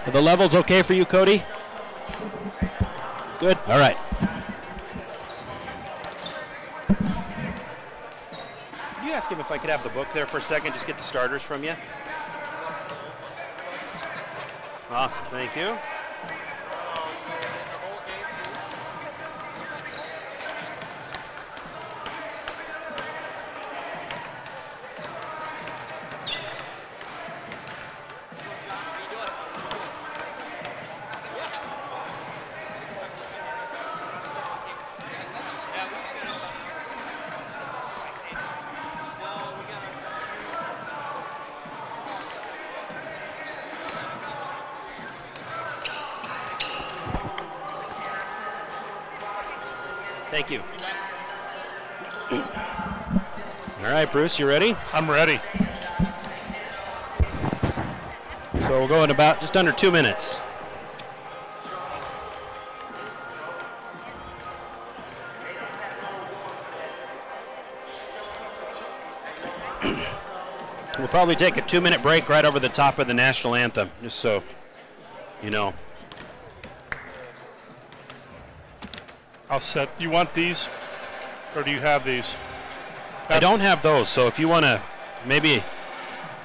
Are the levels okay for you, Cody? Good. All right. Can you ask him if I could have the book there for a second, just get the starters from you? Awesome, thank you. Thank you. All right, Bruce, you ready? I'm ready. So we'll go in about just under 2 minutes. We'll probably take a 2-minute break right over the top of the national anthem, just so you know. I'll set. You want these, or do you have these? I don't have those, so if you want to, maybe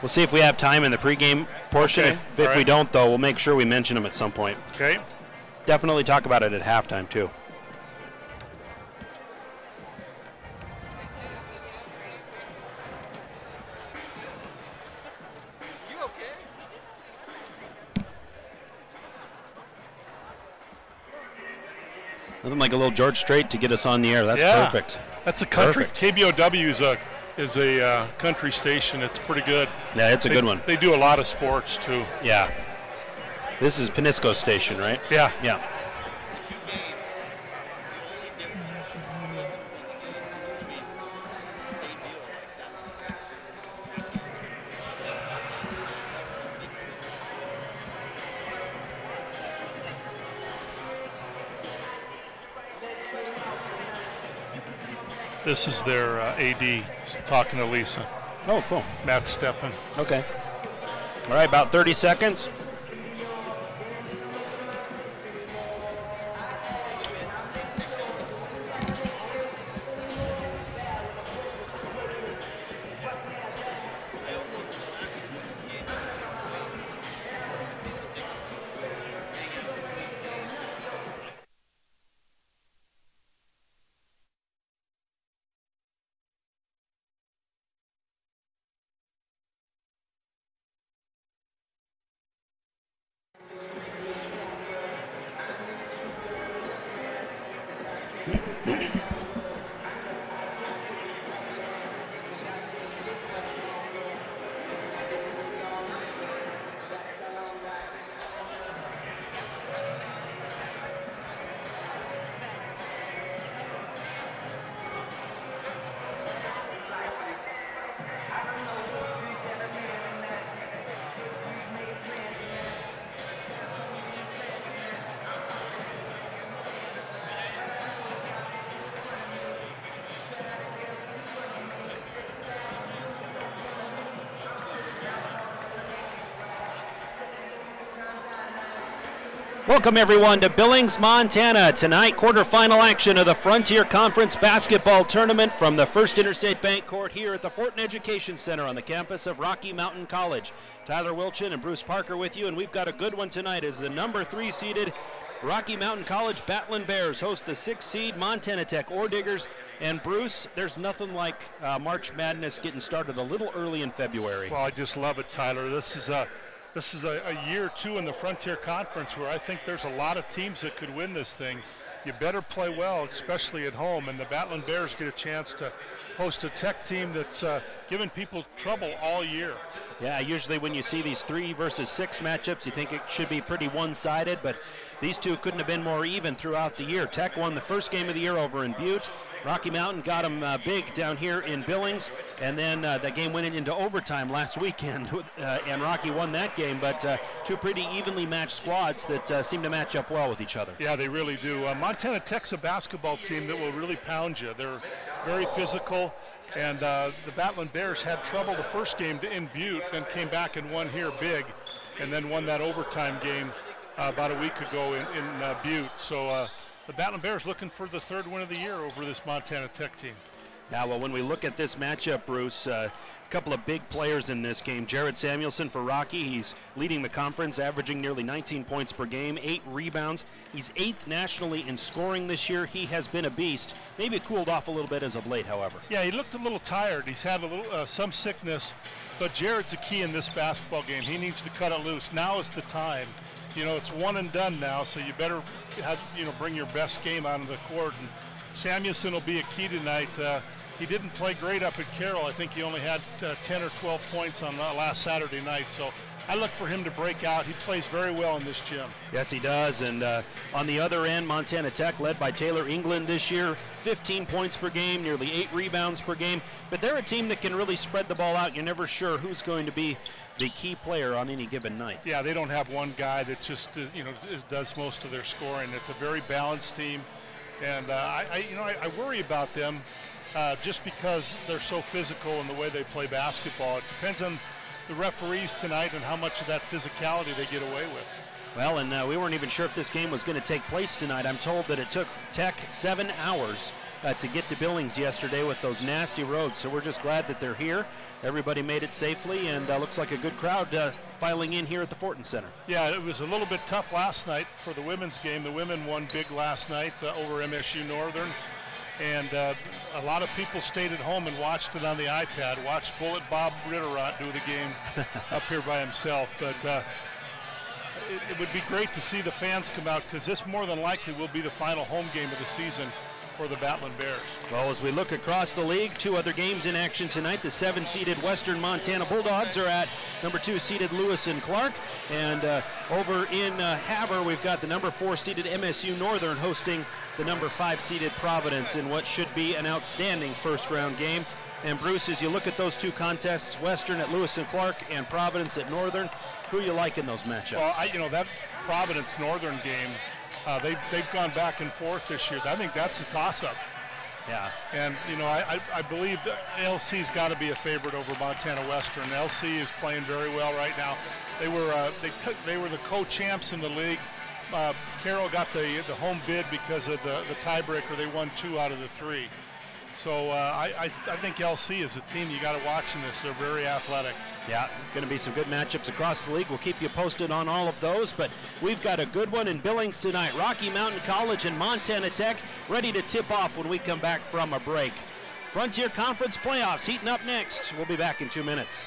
we'll see if we have time in the pregame portion. Okay. If we don't, though, we'll make sure we mention them at some point. Okay. Definitely talk about it at halftime, too. Nothing like a little George Strait to get us on the air. That's perfect. That's a country. Perfect. KBOW is a country station. It's pretty good. Yeah, it's a good one. They do a lot of sports too. Yeah. This is Penisco Station, right? Yeah. Yeah. This is their AD talking to Lisa. Oh, cool. Matt Steppen. Okay. All right, about 30 seconds. Welcome, everyone, to Billings, Montana. Tonight, quarterfinal action of the Frontier Conference basketball tournament from the First Interstate Bank Court here at the Fortin Education Center on the campus of Rocky Mountain College. Tyler Wilchin and Bruce Parker with you, and we've got a good one tonight as the number 3 seeded Rocky Mountain College Battling Bears host the 6th seed Montana Tech Ore Diggers. And Bruce, there's nothing like March Madness getting started a little early in February. Well, I just love it, Tyler. This is a year or two in the Frontier Conference where I think there's a lot of teams that could win this thing. You better play well, especially at home, and the Battling Bears get a chance to host a Tech team that's given people trouble all year. Yeah, usually when you see these 3 versus 6 matchups, you think it should be pretty one-sided, but these two couldn't have been more even throughout the year. Tech won the first game of the year over in Butte. Rocky Mountain got them big down here in Billings, and then that game went into overtime last weekend, and Rocky won that game, but two pretty evenly matched squads that seem to match up well with each other. Yeah, they really do. Montana Tech's a basketball team that will really pound you. They're very physical, and the Battling Bears had trouble the first game in Butte, then came back and won here big. and then won that overtime game about a week ago in Butte. So the Battling Bears looking for the third win of the year over this Montana Tech team. Yeah, well, when we look at this matchup, Bruce, a couple of big players in this game. Jared Samuelson for Rocky, he's leading the conference, averaging nearly 19 points per game, 8 rebounds. He's 8th nationally in scoring this year. He has been a beast. Maybe cooled off a little bit as of late, however. Yeah, he looked a little tired. He's had a little some sickness, but Jared's the key in this basketball game. He needs to cut it loose. Now is the time. You know, it's one and done now, so you better bring your best game out of the court. And Samuelson will be a key tonight. He didn't play great up at Carroll. I think he only had 10 or 12 points on last Saturday night. So I look for him to break out. He plays very well in this gym. Yes, he does. And on the other end, Montana Tech, led by Taylor England this year, 15 points per game, nearly 8 rebounds per game. But they're a team that can really spread the ball out. You're never sure who's going to be the key player on any given night. Yeah, they don't have one guy that just does most of their scoring. It's a very balanced team, and I worry about them just because they're so physical in the way they play basketball. It depends on the referees tonight and how much of that physicality they get away with. Well, and we weren't even sure if this game was going to take place tonight. I'm told that it took Tech 7 hours to get to Billings yesterday with those nasty roads, so we're just glad that they're here. Everybody made it safely, and looks like a good crowd filing in here at the Fortin Center. Yeah, it was a little bit tough last night for the women's game. The women won big last night over MSU Northern, and a lot of people stayed at home and watched it on the iPad, watched Bullet Bob Ritterott do the game up here by himself. But it would be great to see the fans come out, because this more than likely will be the final home game of the season for the Battling Bears. Well, as we look across the league, 2 other games in action tonight. The 7-seeded Western Montana Bulldogs are at number 2-seeded Lewis and Clark, and over in Havre, we've got the number 4-seeded MSU Northern hosting the number 5-seeded Providence in what should be an outstanding first-round game. And Bruce, as you look at those 2 contests, Western at Lewis and Clark and Providence at Northern, who you like in those matchups? Well, that Providence Northern game, they've gone back and forth this year. I think that's a toss-up. Yeah. And I believe that LC's got to be a favorite over Montana Western. LC is playing very well right now. They were the co-champs in the league. Carroll got the home bid because of the tiebreaker. They won 2 out of the 3. So I think LC is a team you got to watch in this. They're very athletic. Yeah, going to be some good matchups across the league. We'll keep you posted on all of those, but we've got a good one in Billings tonight. Rocky Mountain College and Montana Tech ready to tip off when we come back from a break. Frontier Conference playoffs heating up next. We'll be back in 2 minutes.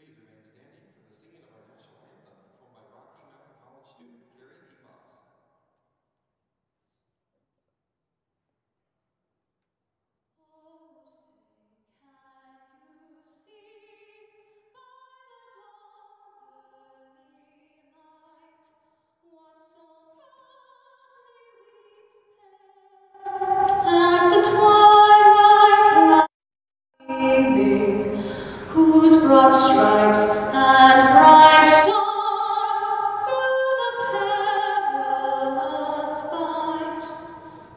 Please remain standing for the singing of our national anthem performed by Rocky Mountain College student Carrie Peebos. Oh, say, can you see by the dawn's early night what so proudly we hailed at the twilight's gleaming, whose broad stripes and bright stars through the perilous fight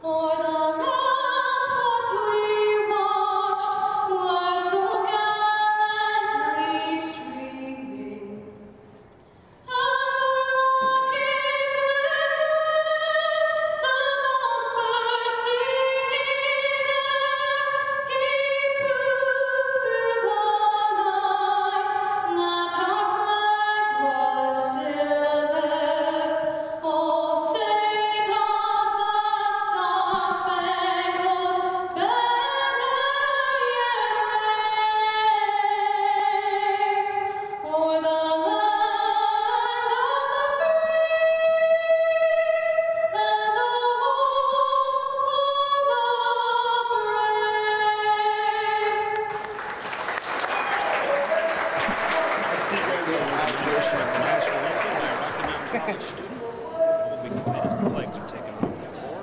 o'er the ramparts we watched were so gallantly streaming. And the rockets the bombs bursting in air, he proved through the night that rendition of the national anthem by a Rocky Mountain College student. All will be quiet as the flags are taken off the floor.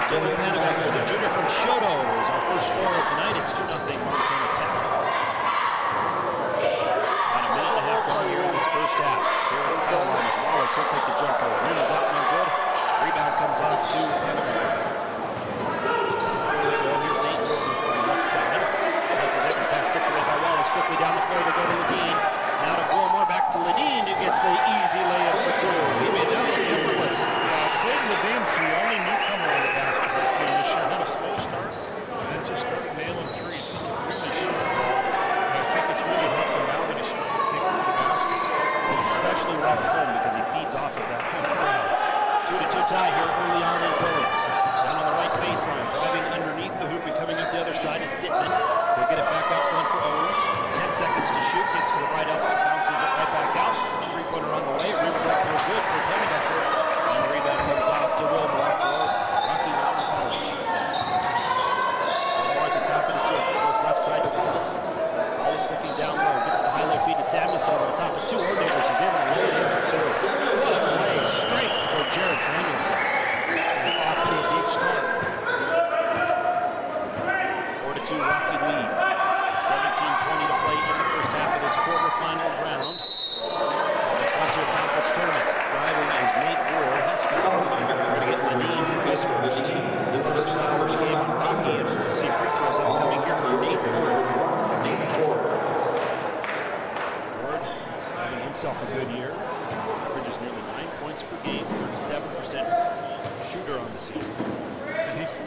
Dylan Panabaker, the junior from Shoto, is our first scorer of the night. to Rocky lead. 17:20 to play in the first half of this quarterfinal round. The Frontier Conference Tournament. Driving is Nate Ward. He's fouled. We're going to get Ladine for his first. First foul of the game on Rocky, and we'll see free throws upcoming here from Nate Ward. Ward having himself a good year. Averages nearly 9 points per game, 37% shooter on the season.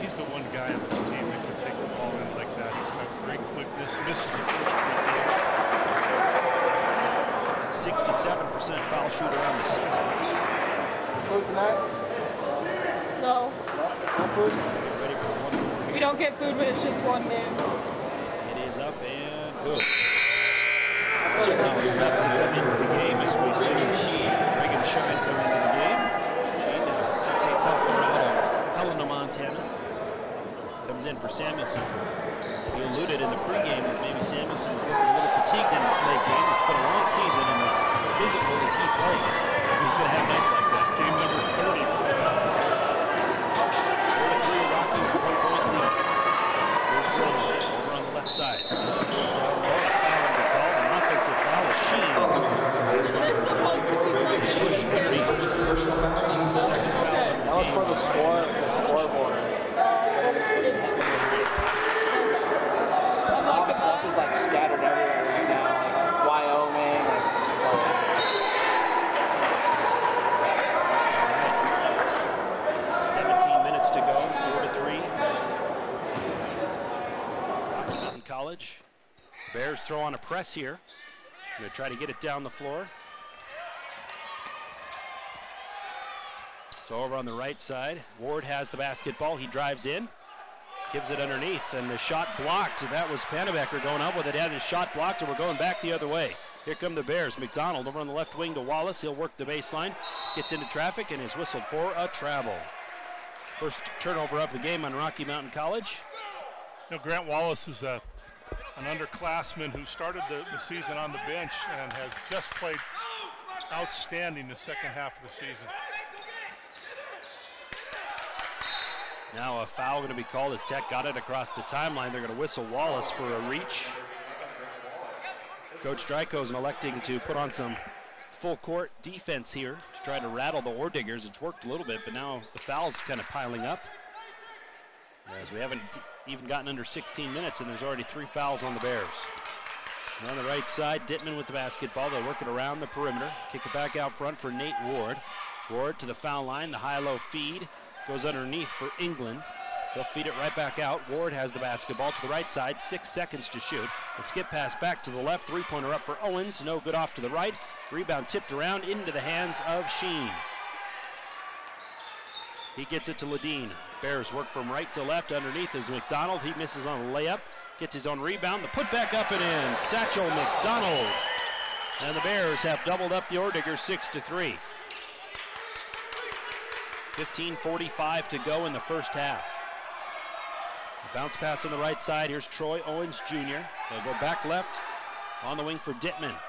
He's the one guy on this team that can take the ball in like that. He's got great quickness. Misses the first 67% foul shooter on the season. Food tonight? No. No food? Ready for one more. We don't get food, but it's just one game. It is up and good. Now set to come into the game as we see Pregame Shine come into the game. Shane, 6'8" sophomore out of Helena, Montana. Comes in for Samuelson. He alluded in the pregame that maybe Samuelson is looking a little fatigued in the late game. It's been a long season and as physical as he plays, he's going to have nights like that. game number 30. 43 Rocky with 1 point lead. Here's Willow over on the left side. Down low, a foul to call, an offensive foul is Sheen. It's supposed to be like Push underneath. Second foul. That was for the scoreboard. All the stuff is like scattered everywhere right now, like Wyoming. All right. 17 minutes to go, 4-3. Rocky Mountain College. Bears throw on a press here. Going to try to get it down the floor. So over on the right side, Ward has the basketball. He drives in, gives it underneath, and the shot blocked. That was Pannebecker going up with it. Had his shot blocked, and we're going back the other way. Here come the Bears. McDonald over on the left wing to Wallace. He'll work the baseline, gets into traffic, and is whistled for a travel. First turnover of the game on Rocky Mountain College. You know, Grant Wallace is an underclassman who started the season on the bench and has just played outstanding the second half of the season. Now a foul going to be called as Tech got it across the timeline. They're going to whistle Wallace for a reach. Coach Dryko's electing to put on some full court defense here to try to rattle the Ore Diggers. It's worked a little bit, but now the foul's kind of piling up. As we haven't even gotten under 16 minutes, and there's already 3 fouls on the Bears. And on the right side, Dittman with the basketball. They'll work it around the perimeter. Kick it back out front for Nate Ward. Ward to the foul line, the high-low feed. Goes underneath for England. They'll feed it right back out. Ward has the basketball to the right side, 6 seconds to shoot. A skip pass back to the left, 3-pointer up for Owens, no good off to the right. Rebound tipped around into the hands of Sheen. He gets it to Ladine. Bears work from right to left. Underneath is McDonald. He misses on a layup, gets his own rebound. The putback up and in. Satchel McDonald. And the Bears have doubled up the Ore Diggers 6-3. 15:45 to go in the first half. A bounce pass on the right side. Here's Troy Owens Jr. They'll go back left on the wing for Dittman.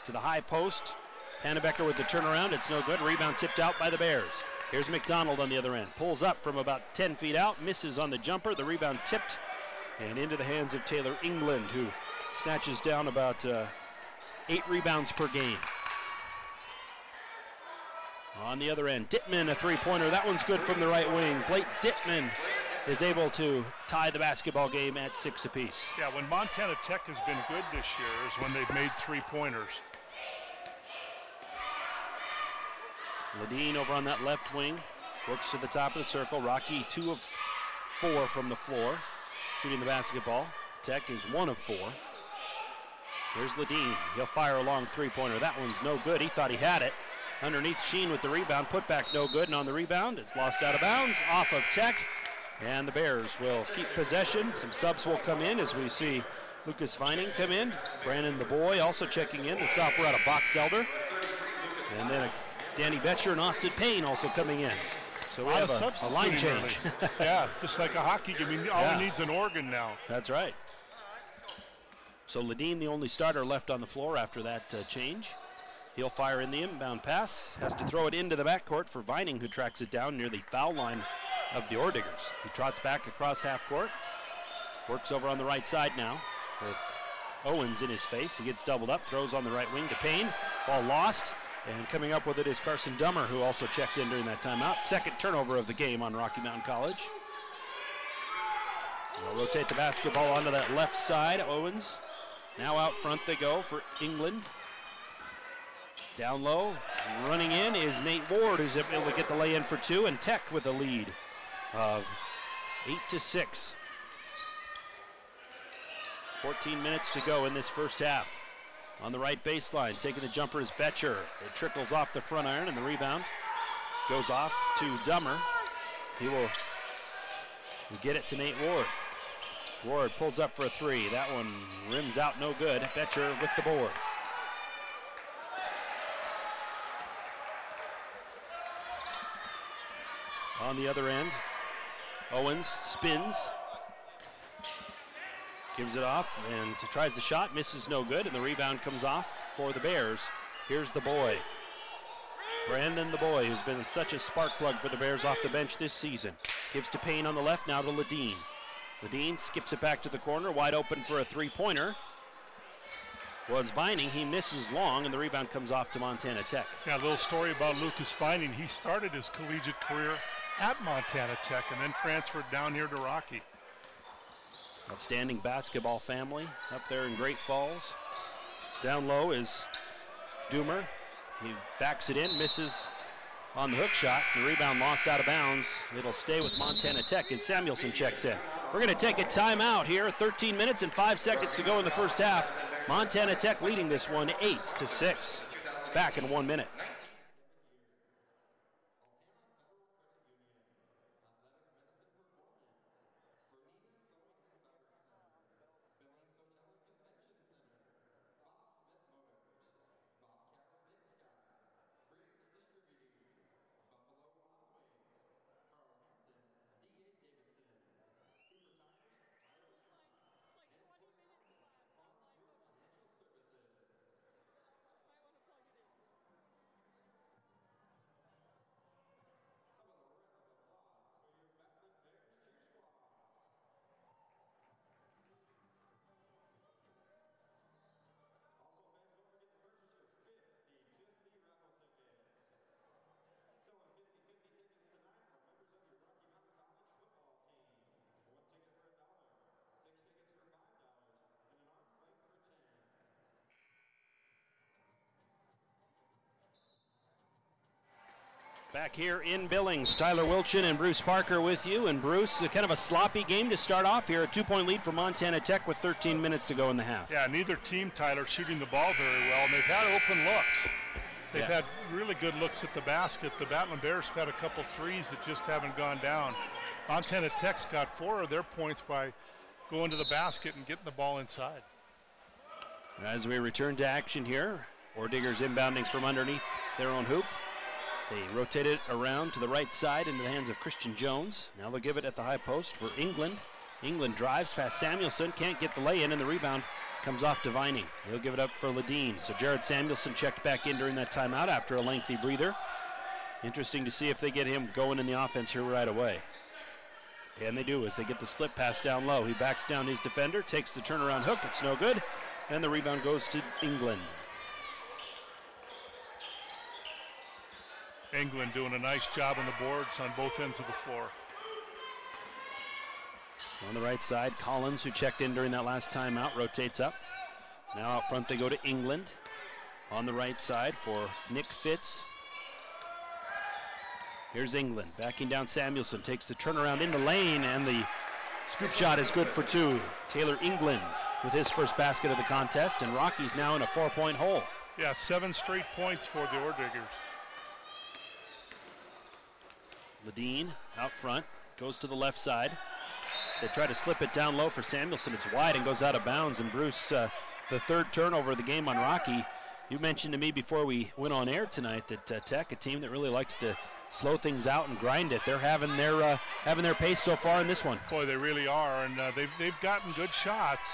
To the high post. Pannebecker with the turnaround. It's no good. Rebound tipped out by the Bears. Here's McDonald on the other end. Pulls up from about 10 feet out. Misses on the jumper. The rebound tipped and into the hands of Taylor England, who snatches down about 8 rebounds per game. On the other end, Dittman, a 3-pointer. That one's good from the right wing. Blake Dittman is able to tie the basketball game at 6 apiece. Yeah, when Montana Tech has been good this year is when they've made 3-pointers. Ladine over on that left wing. Works to the top of the circle. Rocky 2 of 4 from the floor. Shooting the basketball. Tech is 1 of 4. Here's Ladine. He'll fire a long 3-pointer. That one's no good. He thought he had it. Underneath Sheen with the rebound. Put back no good. And on the rebound, it's lost out of bounds. Off of Tech. And the Bears will keep possession. Some subs will come in as we see Lucas Vining come in. Brandon the Boy also checking in. The sophomore out of Box Elder. And then Danny Betcher and Austin Payne also coming in. So we have a line change. Yeah, just like a hockey game. I mean, all he needs is an organ now. That's right. So Ladine, the only starter left on the floor after that change. He'll fire in the inbound pass. Has to throw it into the backcourt for Vining, who tracks it down near the foul line of the Ore Diggers. He trots back across half court. Works over on the right side now with Owens in his face. He gets doubled up, throws on the right wing to Payne. Ball lost, and coming up with it is Carson Dummer, who also checked in during that timeout. Second turnover of the game on Rocky Mountain College. They'll rotate the basketball onto that left side. Owens. Now out front they go for England. Down low, running in is Nate Ward, who's able to get the lay-in for two, and Tech with a lead of 8-6. 14 minutes to go in this first half. On the right baseline, taking the jumper is Betcher. It trickles off the front iron, and the rebound goes off to Dummer. He will get it to Nate Ward. Ward pulls up for a three. That one rims out, no good. Betcher with the board. On the other end, Owens spins, gives it off, and tries the shot, misses, no good, and the rebound comes off for the Bears. Here's the boy, Brandon the boy, who's been such a spark plug for the Bears off the bench this season. Gives to Payne on the left, now to Ledeen. Ledeen skips it back to the corner, wide open for a three-pointer. Was Vining, he misses long, and the rebound comes off to Montana Tech. Yeah, a little story about Lucas Vining. He started his collegiate career at Montana Tech and then transferred down here to Rocky. Outstanding basketball family up there in Great Falls. Down low is Doomer. He backs it in, misses on the hook shot. The rebound lost out of bounds. It'll stay with Montana Tech as Samuelson checks in. We're going to take a timeout here. 13 minutes and 5 seconds to go in the first half. Montana Tech leading this one 8-6. Back in 1 minute. Back here in Billings, Tyler Wilchin and Bruce Parker with you. And Bruce, kind of a sloppy game to start off here. A 2-point lead for Montana Tech with 13 minutes to go in the half. Yeah, neither team, Tyler, shooting the ball very well. And they've had open looks. They've had really good looks at the basket. The Battling Bears have had a couple threes that just haven't gone down. Montana Tech's got 4 of their points by going to the basket and getting the ball inside. As we return to action here, Ordigger's inbounding from underneath their own hoop. They rotate it around to the right side into the hands of Christian Jones. Now they'll give it at the high post for England. England drives past Samuelson, can't get the lay-in, and the rebound comes off to Vining. He'll give it up for Ledeen. So Jared Samuelson checked back in during that timeout after a lengthy breather. Interesting to see if they get him going in the offense here right away. And they do as they get the slip pass down low. He backs down his defender, takes the turnaround hook. It's no good. And the rebound goes to England. England doing a nice job on the boards on both ends of the floor. On the right side, Collins, who checked in during that last timeout, rotates up. Now out front they go to England. On the right side for Nick Fitz. Here's England, backing down Samuelson, takes the turnaround in the lane, and the scoop shot is good for 2. Taylor England with his first basket of the contest, and Rocky's now in a 4-point hole. Yeah, 7 straight points for the Ordiggers. Ledeen out front, goes to the left side. They try to slip it down low for Samuelson. It's wide and goes out of bounds. And Bruce, the third turnover of the game on Rocky. You mentioned to me before we went on air tonight that Tech, a team that really likes to slow things out and grind it. They're having their pace so far in this one. Boy, they really are, and they've gotten good shots.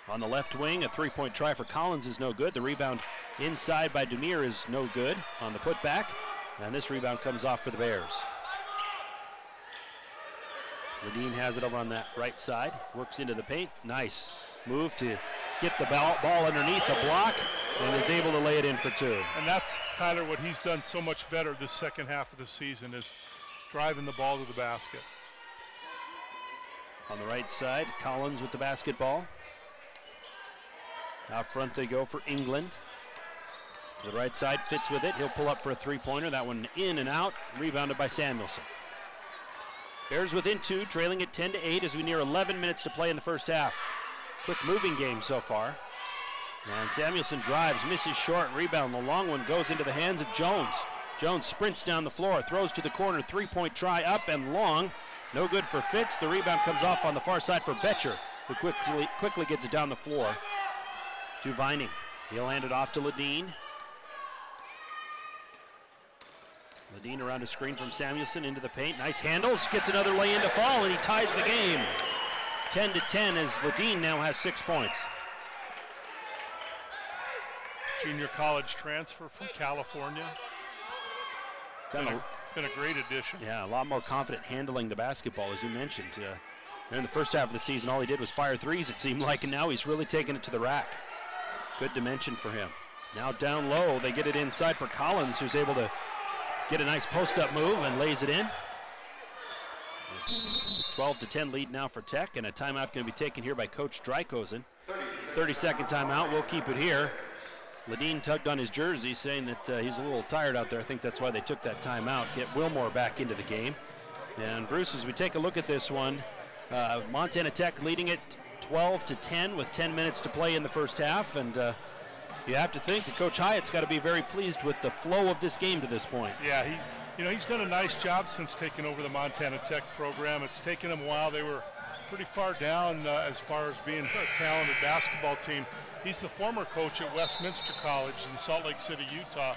On the left wing, a 3-point try for Collins is no good. The rebound inside by Demir is no good on the putback. And this rebound comes off for the Bears. Ledeen has it over on that right side, works into the paint. Nice move to get the ball underneath the block and is able to lay it in for two. And that's, Tyler, what he's done so much better this second half of the season is driving the ball to the basket. On the right side, Collins with the basketball. Out front they go for England. To the right side, Fitz with it. He'll pull up for a three-pointer. That one in and out, rebounded by Samuelson. Bears within two, trailing at 10-8 as we near 11 minutes to play in the first half. Quick moving game so far. And Samuelson drives, misses short, rebound. The long one goes into the hands of Jones. Jones sprints down the floor, throws to the corner, three-point try up and long. No good for Fitz. The rebound comes off on the far side for Betcher, who quickly gets it down the floor to Vining. He'll hand it off to Ledeen. Ledeen around a screen from Samuelson into the paint. Nice handles, gets another lay in to fall, and he ties the game. 10-10 as Ledeen now has 6 points. Junior college transfer from California. Been a great addition. Yeah, a lot more confident handling the basketball, as you mentioned. In the first half of the season, all he did was fire threes, it seemed like, and now he's really taking it to the rack. Good dimension for him. Now down low, they get it inside for Collins, who's able to get a nice post-up move and lays it in. 12-10 lead now for Tech, and a timeout going to be taken here by Coach Drykosen. 30-second timeout, we'll keep it here. Ledeen tugged on his jersey, saying that he's a little tired out there. I think that's why they took that timeout, get Wilmore back into the game. And Bruce, as we take a look at this one, Montana Tech leading it 12-10 with 10 minutes to play in the first half, and you have to think that Coach Hyatt's got to be very pleased with the flow of this game to this point. Yeah, he's done a nice job since taking over the Montana Tech program. It's taken them a while. They were pretty far down as far as being a talented basketball team. He's the former coach at Westminster College in Salt Lake City, Utah,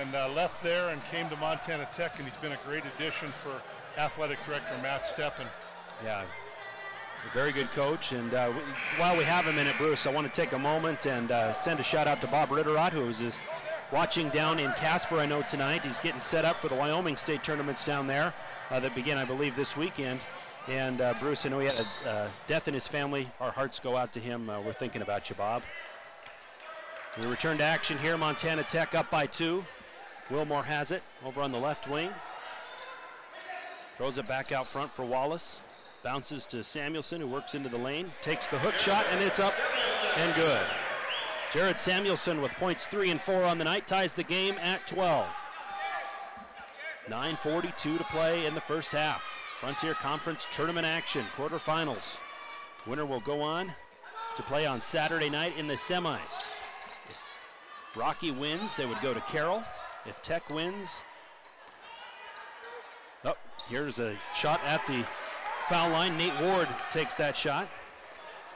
and left there and came to Montana Tech, and he's been a great addition for athletic director Matt Steppen. Yeah, a very good coach, and while we have him in it, Bruce, I want to take a moment and send a shout out to Bob Ritterott, who is watching down in Casper, I know, tonight. He's getting set up for the Wyoming State tournaments down there that begin, I believe, this weekend. And Bruce, I know he had a death in his family. Our hearts go out to him. We're thinking about you, Bob. We return to action here. Montana Tech up by 2. Wilmore has it over on the left wing. Throws it back out front for Wallace. Bounces to Samuelson, who works into the lane. Takes the hook shot, and it's up and good. Jared Samuelson with points 3 and 4 on the night ties the game at 12. 9:42 to play in the first half. Frontier Conference tournament action, quarterfinals. Winner will go on to play on Saturday night in the semis. If Rocky wins, they would go to Carroll. If Tech wins, here's a shot at the foul line. Nate Ward takes that shot.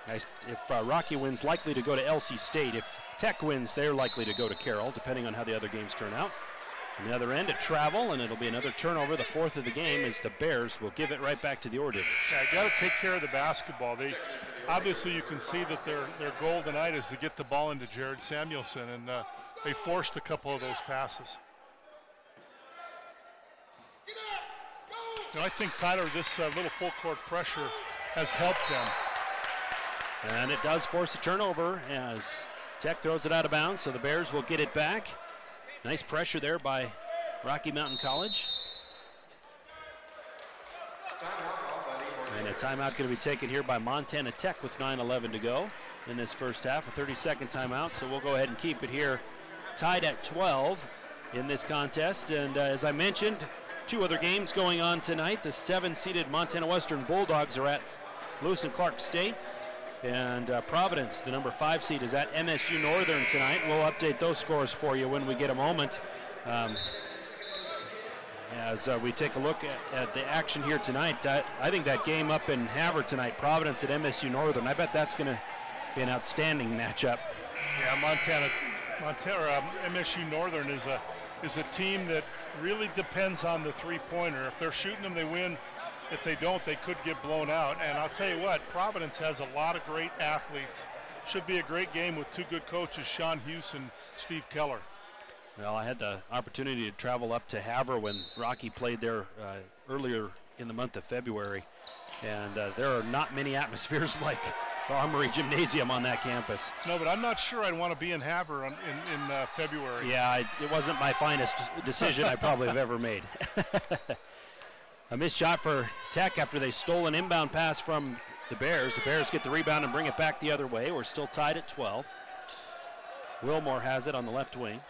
If Rocky wins, likely to go to LC State. If Tech wins, they're likely to go to Carroll, depending on how the other games turn out. On the other end, a travel, and it'll be another turnover, the 4th of the game, as the Bears will give it right back to the Ore Diggers. Yeah, got to take care of the basketball. Obviously, you can see that their goal tonight is to get the ball into Jared Samuelson, and they forced a couple of those passes. I think, Tyler, this little full court pressure has helped them. And it does force a turnover as Tech throws it out of bounds, so the Bears will get it back. Nice pressure there by Rocky Mountain College. And a timeout going to be taken here by Montana Tech with 9:11 to go in this first half, a 30-second timeout. So we'll go ahead and keep it here tied at 12 in this contest. And as I mentioned, 2 other games going on tonight. The 7-seeded Montana Western Bulldogs are at Lewis and Clark State. And Providence, the number 5 seed, is at MSU Northern tonight. We'll update those scores for you when we get a moment. As we take a look at the action here tonight, I think that game up in Havre tonight, Providence at MSU Northern, I bet that's going to be an outstanding matchup. Yeah, MSU Northern is a team that really depends on the three-pointer. If they're shooting them, they win. If they don't, they could get blown out. And I'll tell you what, Providence has a lot of great athletes. Should be a great game with 2 good coaches, Sean Hughes and Steve Keller. Well, I had the opportunity to travel up to Havre when Rocky played there earlier in the month of February. And there are not many atmospheres like Armory Gymnasium on that campus. No, but I'm not sure I'd want to be in Havre in February. Yeah, it wasn't my finest decision I probably have ever made. A missed shot for Tech after they stole an inbound pass from the Bears. The Bears get the rebound and bring it back the other way. We're still tied at 12. Wilmore has it on the left wing.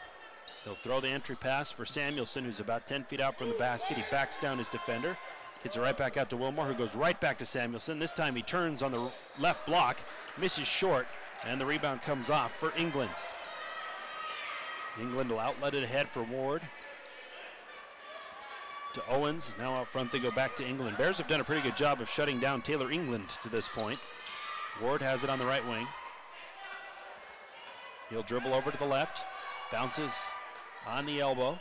He'll throw the entry pass for Samuelson, who's about 10 feet out from the basket. He backs down his defender. Gets it right back out to Wilmore, who goes right back to Samuelson. This time he turns on the left block, misses short, and the rebound comes off for England. England will outlet it ahead for Ward. To Owens. Now out front they go back to England. Bears have done a pretty good job of shutting down Taylor England to this point. Ward has it on the right wing. He'll dribble over to the left. Bounces on the elbow.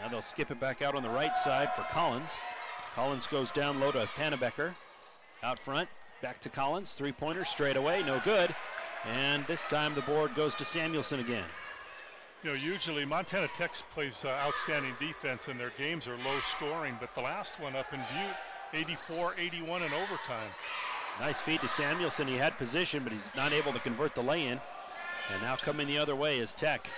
Now they'll skip it back out on the right side for Collins. Collins goes down low to Pannebecker. Out front, back to Collins. Three-pointer straight away, no good. And this time the board goes to Samuelson again. You know, usually Montana Tech plays outstanding defense and their games are low scoring, but the last one up in Butte, 84-81 in overtime. Nice feed to Samuelson. He had position, but he's not able to convert the lay-in. And now coming the other way is Tech.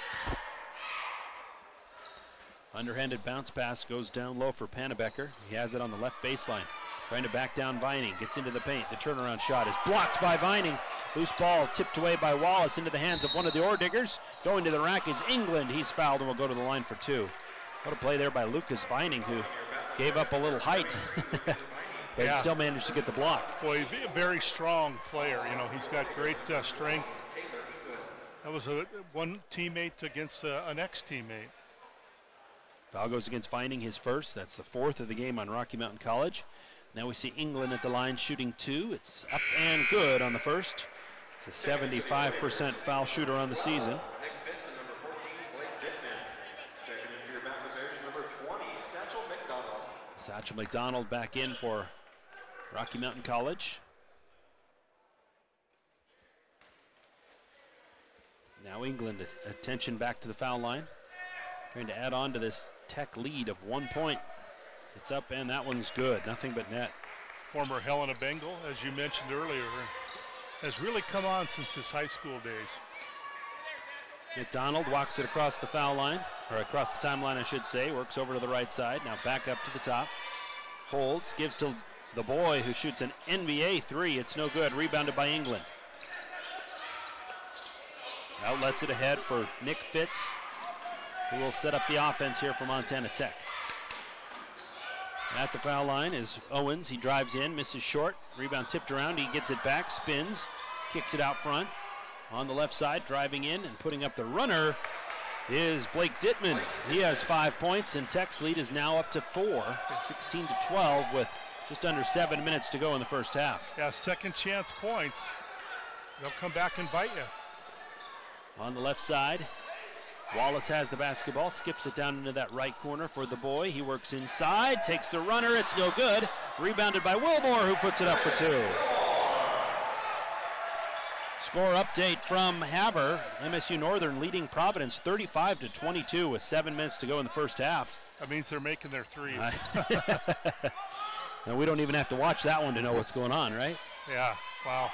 Underhanded bounce pass goes down low for Pannebecker. He has it on the left baseline. Trying to back down Vining. Gets into the paint. The turnaround shot is blocked by Vining. Loose ball tipped away by Wallace into the hands of one of the Orediggers. Going to the rack is England. He's fouled and will go to the line for two. What a play there by Lucas Vining, who gave up a little height. But he still managed to get the block. Boy, he's a very strong player. You know, he's got great strength. That was one teammate against an ex-teammate. Foul goes against Vining, his first. That's the fourth of the game on Rocky Mountain College. Now we see England at the line shooting two. It's up and good on the first. It's a 75% foul shooter on the season. Satchel McDonald back in for Rocky Mountain College. Now England, attention back to the foul line. Trying to add on to this Tech lead of 1 point. It's up and that one's good, nothing but net. Former Helena Bengal, as you mentioned earlier, has really come on since his high school days. McDonald walks it across the foul line, or across the timeline I should say, works over to the right side, now back up to the top. Holds, gives to the boy who shoots an NBA three, it's no good, rebounded by England. Outlets it ahead for Nick Fitz, who will set up the offense here for Montana Tech. At the foul line is Owens. He drives in, misses short. Rebound tipped around. He gets it back, spins, kicks it out front. On the left side, driving in and putting up the runner is Blake Dittman. He has 5 points, and Tech's lead is now up to 4, 16-12, with just under 7 minutes to go in the first half. Yeah, second chance points. They'll come back and bite you. On the left side, Wallace has the basketball, skips it down into that right corner for the boy. He works inside, takes the runner, it's no good. Rebounded by Wilmore, who puts it up for two. Score update from Havre. MSU Northern leading Providence 35-22 with 7 minutes to go in the first half. That means they're making their threes. Now we don't even have to watch that one to know what's going on, right? Yeah, wow.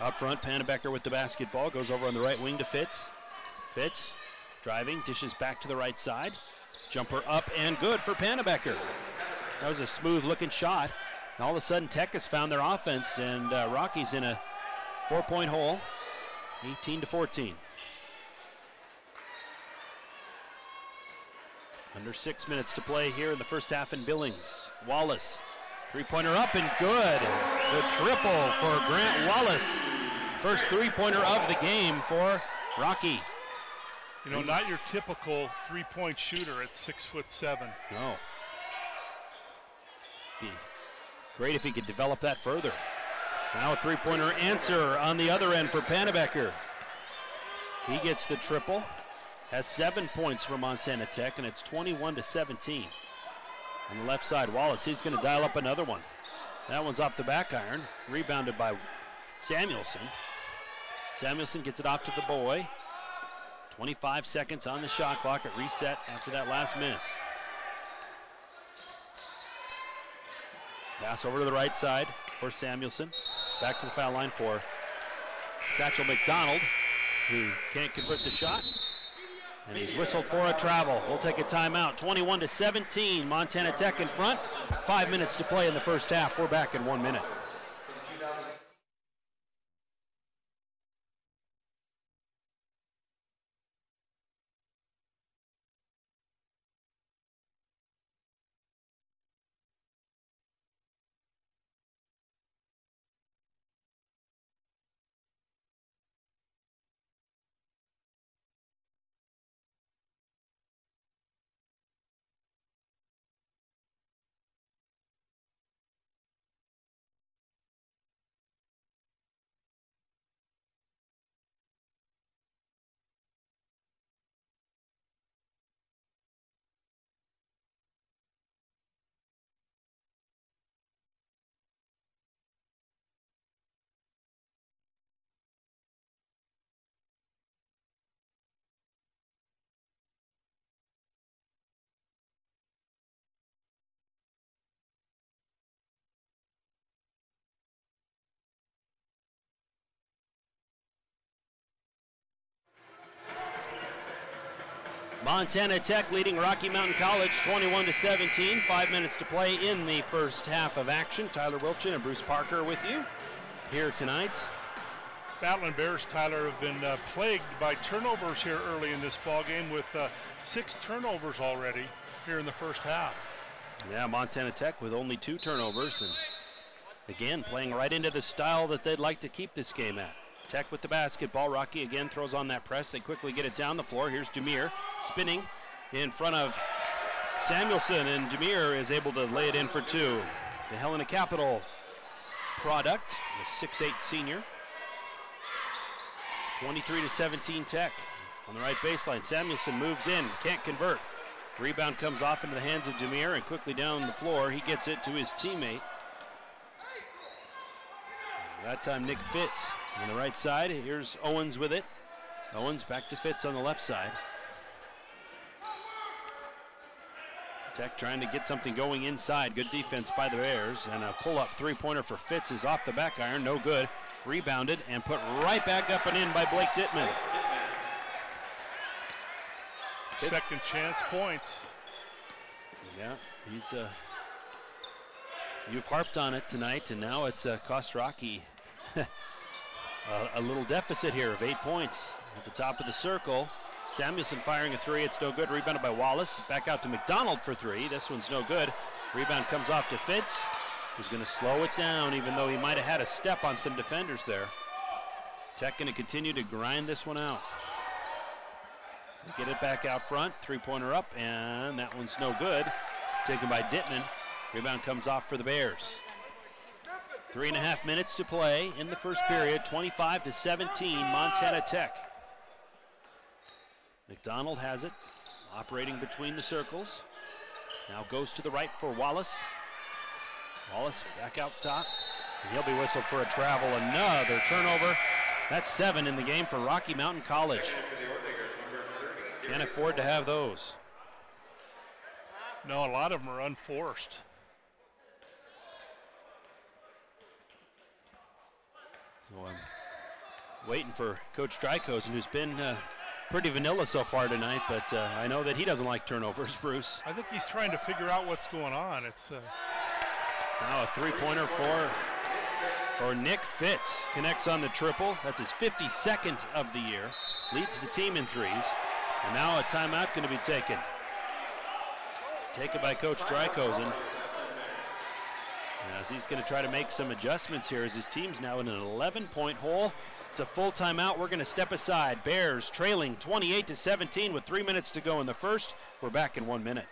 Out front, Pannebecker with the basketball, goes over on the right wing to Fitz. Fitz driving, dishes back to the right side. Jumper up and good for Pannebecker. That was a smooth looking shot. And all of a sudden Tech has found their offense, and Rocky's in a 4-point hole, 18-14. Under 6 minutes to play here in the first half in Billings. Wallace, three-pointer up and good. The triple for Grant Wallace. First three-pointer of the game for Rocky. You know, not your typical three-point shooter at 6'7". No. Be great if he could develop that further. Now a three-pointer answer on the other end for Pannebecker. He gets the triple, has 7 points for Montana Tech, and it's 21-17. On the left side, Wallace, he's going to dial up another one. That one's off the back iron, rebounded by Samuelson. Samuelson gets it off to the boy. 25 seconds on the shot clock at reset after that last miss. Pass over to the right side for Samuelson. Back to the foul line for Satchel McDonald, who can't convert the shot. And he's whistled for a travel. We'll take a timeout. 21-17, Montana Tech in front. 5 minutes to play in the first half. We're back in 1 minute. Montana Tech leading Rocky Mountain College 21-17. 5 minutes to play in the first half of action. Tyler Wilchin and Bruce Parker with you here tonight. Battling Bears, Tyler, have been plagued by turnovers here early in this ball game with 6 turnovers already here in the first half. Yeah, Montana Tech with only 2 turnovers, and again playing right into the style that they'd like to keep this game at. Tech with the basketball. Rocky again throws on that press. They quickly get it down the floor. Here's Demir spinning in front of Samuelson, and Demir is able to lay it in for 2. The Helena Capital product, the 6'8 senior. 23-17 Tech on the right baseline. Samuelson moves in, can't convert. Rebound comes off into the hands of Demir, and quickly down the floor he gets it to his teammate. That time Nick Fitz on the right side. Here's Owens with it. Owens back to Fitz on the left side. Tech trying to get something going inside. Good defense by the Bears, and a pull-up three-pointer for Fitz is off the back iron, no good. Rebounded and put right back up and in by Blake Dittman. Second chance points. Yeah, he's you've harped on it tonight, and now it's cost Rocky a little deficit here of 8 points at the top of the circle. Samuelson firing a 3, it's no good. Rebounded by Wallace. Back out to McDonald for 3. This one's no good. Rebound comes off to Fitz, who's going to slow it down, even though he might have had a step on some defenders there. Tech going to continue to grind this one out. They get it back out front. 3-pointer up, and that one's no good. Taken by Dittman. Rebound comes off for the Bears. 3.5 minutes to play in the first period. 25-17, Montana Tech. McDonald has it, operating between the circles. Now goes to the right for Wallace. Wallace back out top, and he'll be whistled for a travel. Another turnover. That's 7 in the game for Rocky Mountain College. Can't afford to have those. No, a lot of them are unforced. So I'm waiting for Coach Drykosen, who's been pretty vanilla so far tonight, but I know that he doesn't like turnovers, Bruce. I think he's trying to figure out what's going on. It's now a 3-pointer for Nick Fitz. Connects on the triple. That's his 52nd of the year. Leads the team in threes. And now a timeout going to be taken. Taken by Coach Drykosen, as he's going to try to make some adjustments here, as his team's now in an 11-point hole. It's a full timeout. We're going to step aside. Bears trailing 28-17 with 3 minutes to go in the first. We're back in 1 minute.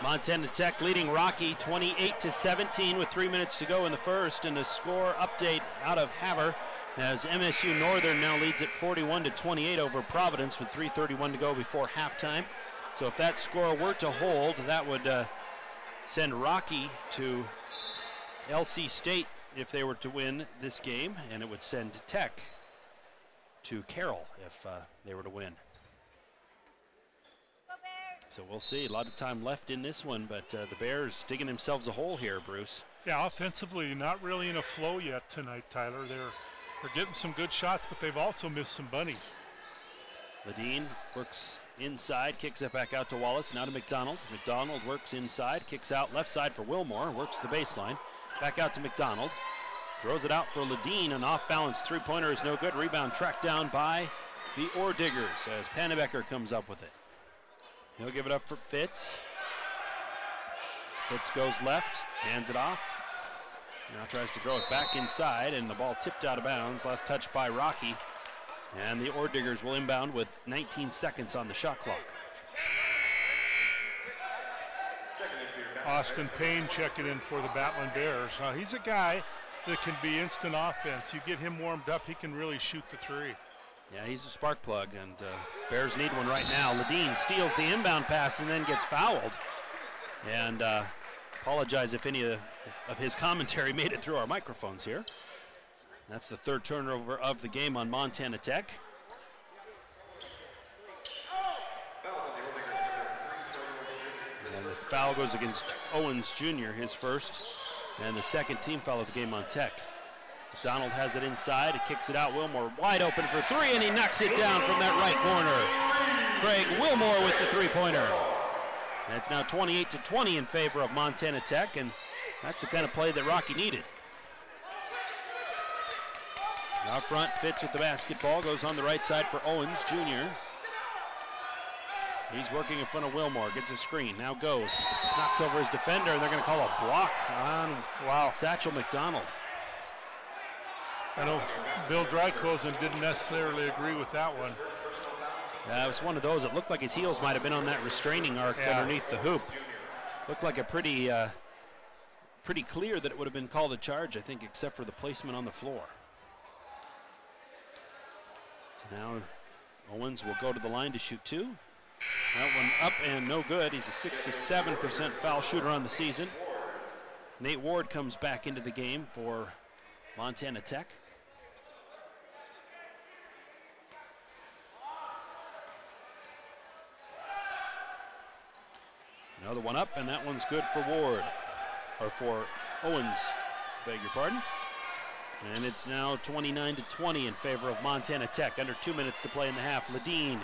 Montana Tech leading Rocky 28-17 with 3 minutes to go in the first. And a score update out of Havre as MSU Northern now leads at 41-28 over Providence with 3:31 to go before halftime. So if that score were to hold, that would send Rocky to LC State if they were to win this game, and it would send Tech to Carroll if they were to win. So we'll see. A lot of time left in this one, but the Bears digging themselves a hole here, Bruce. Yeah, offensively, not really in a flow yet tonight, Tyler. They're getting some good shots, but they've also missed some bunnies. Ledeen works inside, kicks it back out to Wallace, now to McDonald. McDonald works inside, kicks out left side for Wilmore, works the baseline. Back out to McDonald. Throws it out for Ledeen. An off-balance three-pointer is no good. Rebound tracked down by the Ohr-Diggers as Pannebecker comes up with it. He'll give it up for Fitz. Fitz goes left, hands it off. Now tries to throw it back inside, and the ball tipped out of bounds. Last touch by Rocky. And the Ohr-Diggers will inbound with 19 seconds on the shot clock. Austin Payne checking in for the Battling Bears. He's a guy that can be instant offense. You get him warmed up, he can really shoot the three. Yeah, he's a spark plug, and Bears need one right now. Ledeen steals the inbound pass and then gets fouled. And apologize if any of his commentary made it through our microphones here. That's the third turnover of the game on Montana Tech. And the foul goes against Owens Jr., his first, and the second team foul of the game on Tech. McDonald has it inside, he kicks it out. Wilmore wide open for three, and he knocks it down from that right corner. Greg Wilmore with the three-pointer. And it's now 28-20 in favor of Montana Tech, and that's the kind of play that Rocky needed. Out front, Fitz with the basketball, goes on the right side for Owens Jr. He's working in front of Wilmore, gets a screen, now goes, knocks over his defender, and they're going to call a block on Satchel McDonald. I know Bill Drykosen didn't necessarily agree with that one. It was one of those. It looked like his heels might have been on that restraining arc underneath the hoop. Looked like a pretty clear that it would have been called a charge, I think, except for the placement on the floor. So now Owens will go to the line to shoot two. That one up and no good. He's a 67% foul shooter on the season. Nate Ward comes back into the game for Montana Tech. Another one up, and that one's good for Ward, or for Owens, beg your pardon. And it's now 29-20 in favor of Montana Tech. Under 2 minutes to play in the half. Ledeen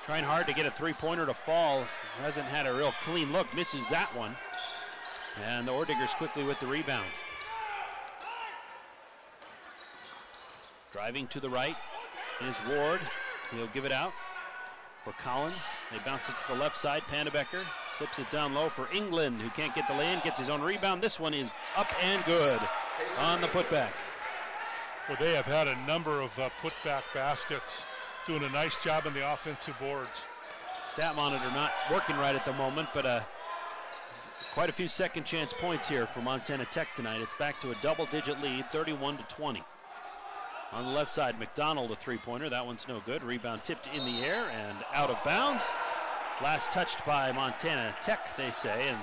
trying hard to get a three-pointer to fall. Hasn't had a real clean look, misses that one. And the Ohr-Diggers quickly with the rebound. Driving to the right is Ward. He'll give it out for Collins. They bounce it to the left side. Pannebecker slips it down low for England, who can't get the lay-in, gets his own rebound. This one is up and good on the putback. Well, they have had a number of putback baskets, doing a nice job on the offensive boards. Stat monitor not working right at the moment, but quite a few second chance points here for Montana Tech tonight. It's back to a double-digit lead, 31-20. On the left side, McDonald a three-pointer. That one's no good. Rebound tipped in the air and out of bounds. Last touched by Montana Tech, they say, and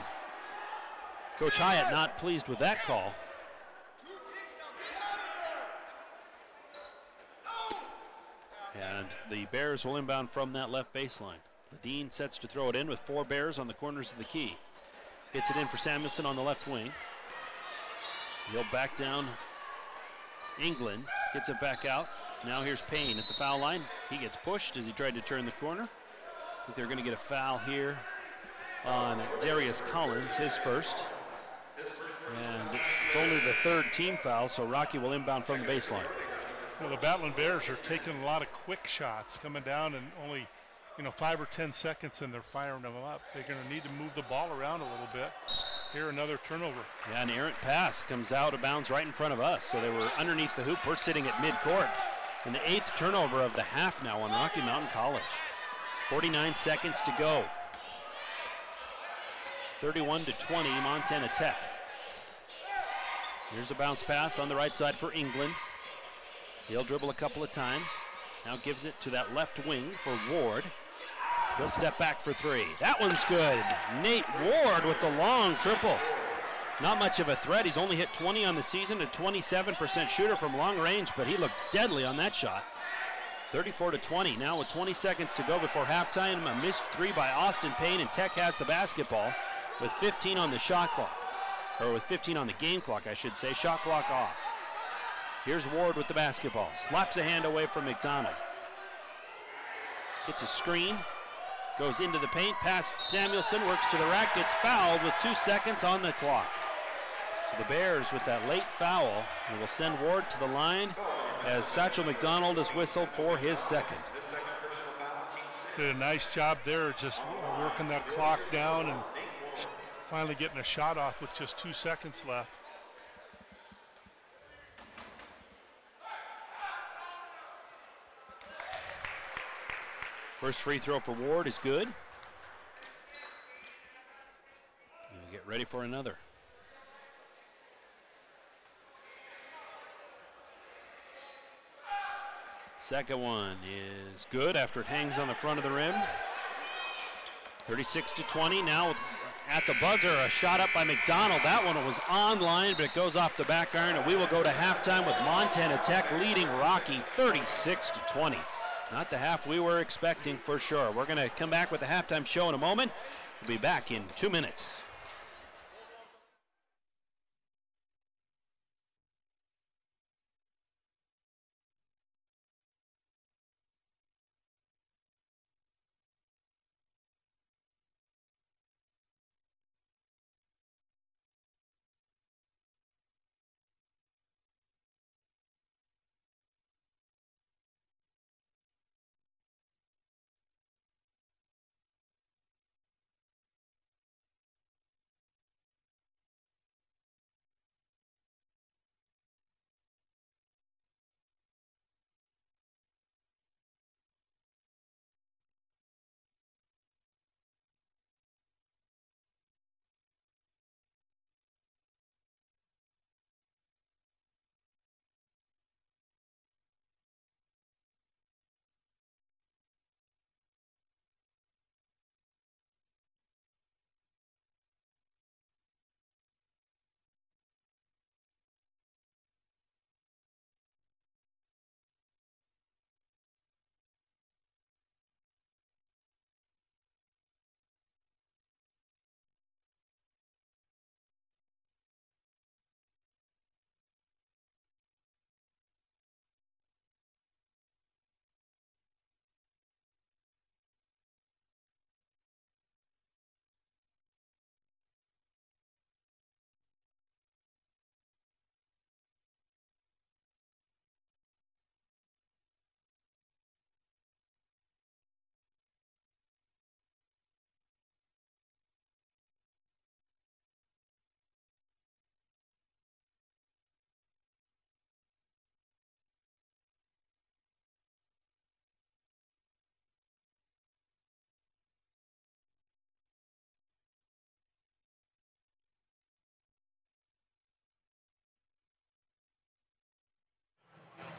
Coach Hyatt not pleased with that call. And the Bears will inbound from that left baseline. Ledeen sets to throw it in with four Bears on the corners of the key. Gets it in for Samuelson on the left wing. He'll back down England, gets it back out. Now here's Payne at the foul line. He gets pushed as he tried to turn the corner. I think they're going to get a foul here on Darius Collins, his first. And it's only the third team foul, so Rocky will inbound from the baseline. Well, the Battling Bears are taking a lot of quick shots, coming down in only 5 or 10 seconds, and they're firing them up. They're going to need to move the ball around a little bit. Here, another turnover. Yeah, an errant pass comes out of bounds right in front of us. So they were underneath the hoop. We're sitting at midcourt. And the 8th turnover of the half now on Rocky Mountain College. 49 seconds to go. 31-20, Montana Tech. Here's a bounce pass on the right side for England. He'll dribble a couple of times. Now gives it to that left wing for Ward. He'll step back for three. That one's good. Nate Ward with the long triple. Not much of a threat. He's only hit 20 on the season, a 27% shooter from long range, but he looked deadly on that shot. 34-20, now with 20 seconds to go before halftime. A missed three by Austin Payne, and Tech has the basketball with 15 on the shot clock. Or with 15 on the game clock, I should say. Shot clock off. Here's Ward with the basketball. Slaps a hand away from McDonald. Gets a screen. Goes into the paint, past Samuelson, works to the rack, gets fouled with 2 seconds on the clock. So the Bears with that late foul, and will send Ward to the line as Satchel McDonald is whistled for his second. Did a nice job there, just working that clock down and finally getting a shot off with just 2 seconds left. First free throw for Ward is good. He'll get ready for another. Second one is good after it hangs on the front of the rim. 36-20, now at the buzzer, a shot up by McDonald. That one was online, but it goes off the back iron, and we will go to halftime with Montana Tech leading Rocky 36-20. Not the half we were expecting for sure. We're going to come back with the halftime show in a moment. We'll be back in 2 minutes.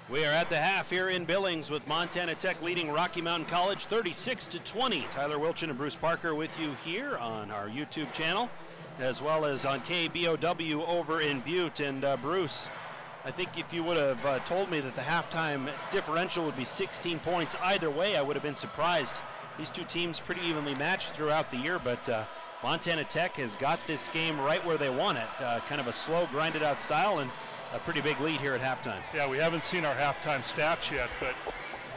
We are at the half here in Billings with Montana Tech leading Rocky Mountain College 36-20. Tyler Wilchin and Bruce Parker with you here on our YouTube channel, as well as on KBOW over in Butte. And Bruce, I think if you would have told me that the halftime differential would be 16 points either way, I would have been surprised. These two teams pretty evenly matched throughout the year, but Montana Tech has got this game right where they want it. Kind of a slow, grinded out style, and a pretty big lead here at halftime. Yeah, we haven't seen our halftime stats yet, but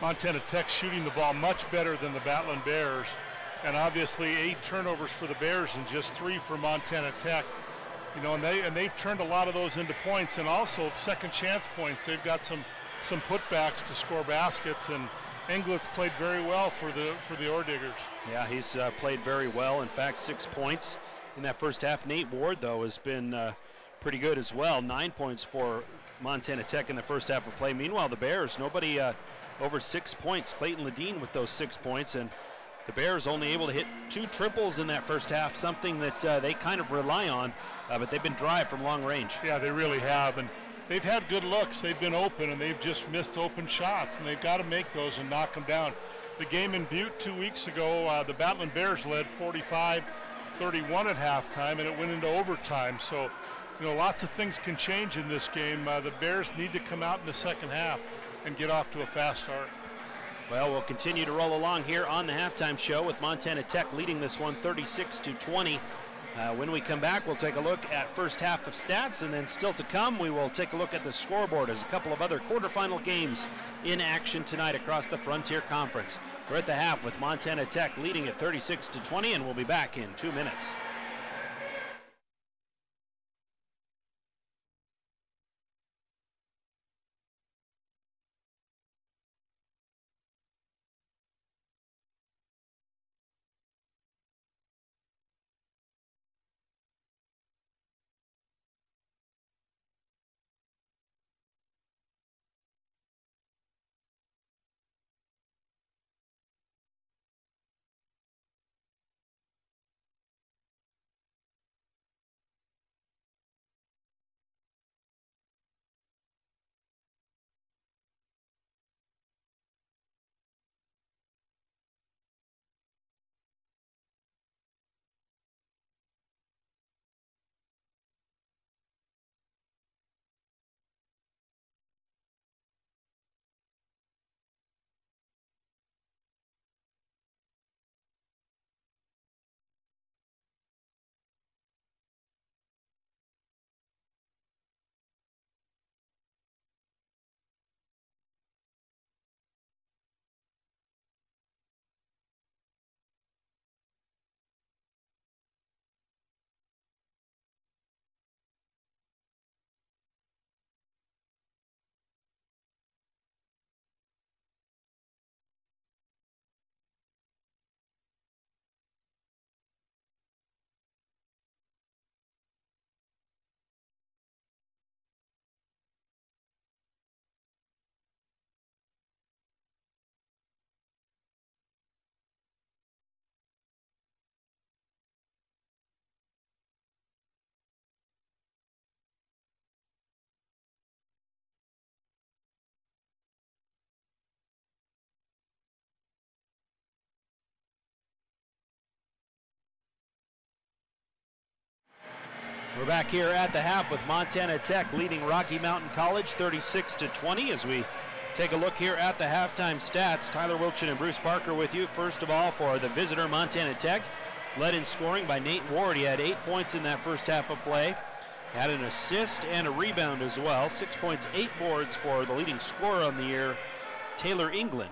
Montana Tech shooting the ball much better than the Battling Bears. And obviously 8 turnovers for the Bears and just 3 for Montana Tech. You know, and they've turned a lot of those into points, and also second chance points. They've got some putbacks to score baskets, and Englett's played very well for the Orediggers. Yeah, he's played very well. In fact, 6 points in that first half. Nate Ward, though, has been pretty good as well. 9 points for Montana Tech in the first half of play. Meanwhile, the Bears, nobody over 6 points. Clayton Ledeen with those 6 points, and The Bears only able to hit 2 triples in that first half, something that they kind of rely on, but they've been dry from long range. Yeah, they really have, and they've had good looks. They've been open, and they've just missed open shots, and they've got to make those and knock them down. The game in Butte 2 weeks ago, the Battling Bears led 45-31 at halftime, and it went into overtime. So, lots of things can change in this game. The Bears need to come out in the second half and get off to a fast start. Well, we'll continue to roll along here on the halftime show with Montana Tech leading this one 36-20. When we come back, we'll take a look at first half of stats, and then still to come, we will take a look at the scoreboard as a couple of other quarterfinal games in action tonight across the Frontier Conference. We're at the half with Montana Tech leading at 36-20, and we'll be back in 2 minutes. We're back here at the half with Montana Tech leading Rocky Mountain College 36-20 as we take a look here at the halftime stats. Tyler Wilchin and Bruce Parker with you. First of all, for the visitor Montana Tech, led in scoring by Nate Ward. He had 8 points in that first half of play. Had an assist and a rebound as well. 6 points, 8 boards for the leading scorer on the year, Taylor England.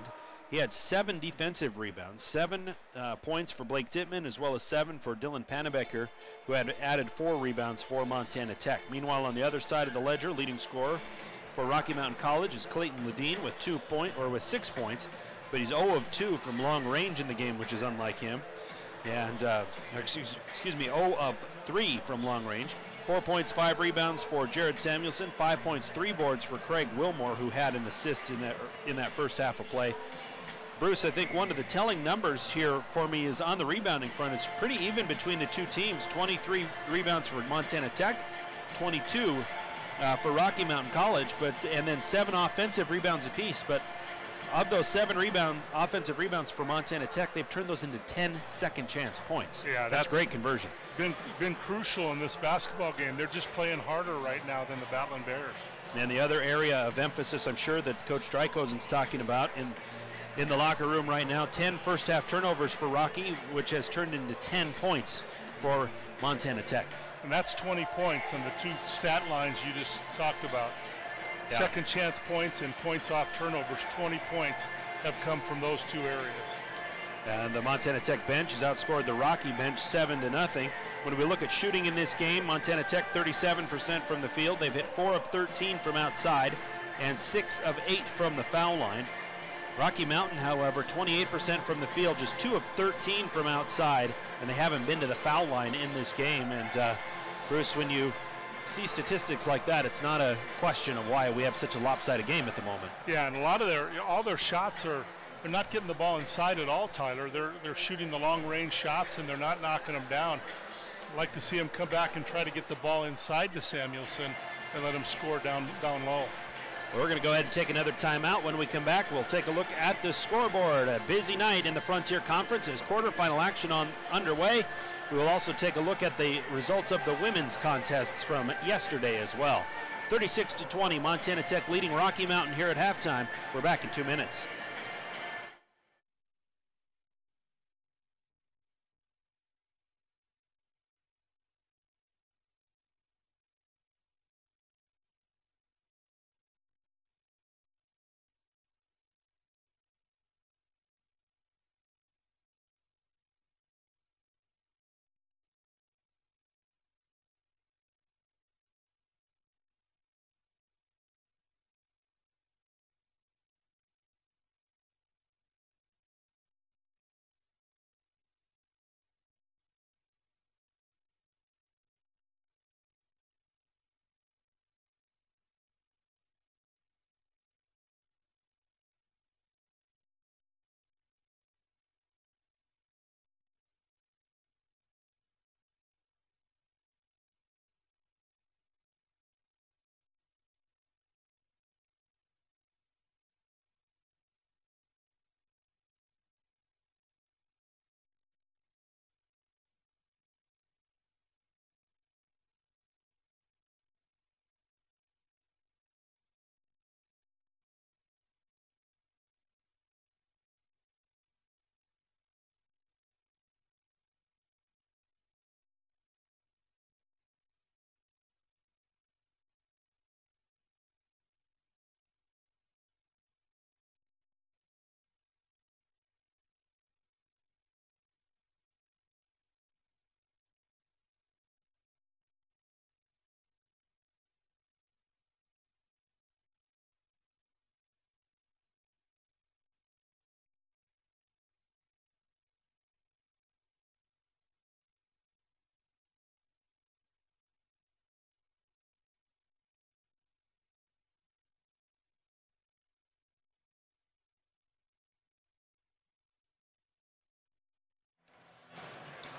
He had 7 defensive rebounds, 7 points for Blake Dittman, as well as 7 for Dylan Panebecker, who had added 4 rebounds for Montana Tech. Meanwhile, on the other side of the ledger, leading scorer for Rocky Mountain College is Clayton Ledeen with 6 points, but he's 0 of 2 from long range in the game, which is unlike him. And 0 of 3 from long range. 4 points, 5 rebounds for Jared Samuelson. 5 points, 3 boards for Craig Wilmore, who had an assist in that first half of play. Bruce, I think one of the telling numbers here for me is on the rebounding front. It's pretty even between the two teams. 23 rebounds for Montana Tech, 22 for Rocky Mountain College, and then 7 offensive rebounds apiece. But of those 7 offensive rebounds for Montana Tech, they've turned those into 10 second chance points. Yeah, that's great conversion. Been crucial in this basketball game. They're just playing harder right now than the Battling Bears. And the other area of emphasis, I'm sure that Coach Dreikosen's talking about in the locker room right now, 10 first half turnovers for Rocky, which has turned into 10 points for Montana Tech. And that's 20 points on the 2 stat lines you just talked about. Yeah. Second chance points and points off turnovers, 20 points have come from those 2 areas. And the Montana Tech bench has outscored the Rocky bench 7-0. When we look at shooting in this game, Montana Tech 37% from the field. They've hit 4 of 13 from outside and 6 of 8 from the foul line. Rocky Mountain, however, 28% from the field, just 2 of 13 from outside, and they haven't been to the foul line in this game. And Bruce, when you see statistics like that, it's not a question of why we have such a lopsided game at the moment. Yeah, and a lot of all their shots are they're not getting the ball inside at all, Tyler. They're shooting the long-range shots, and they're not knocking them down. I'd like to see them come back and try to get the ball inside to Samuelson and let him score down low. We're going to go ahead and take another timeout. When we come back, we'll take a look at the scoreboard. A busy night in the Frontier Conference as quarterfinal action underway. We will also take a look at the results of the women's contests from yesterday as well. 36-20, Montana Tech leading Rocky Mountain here at halftime. We're back in 2 minutes.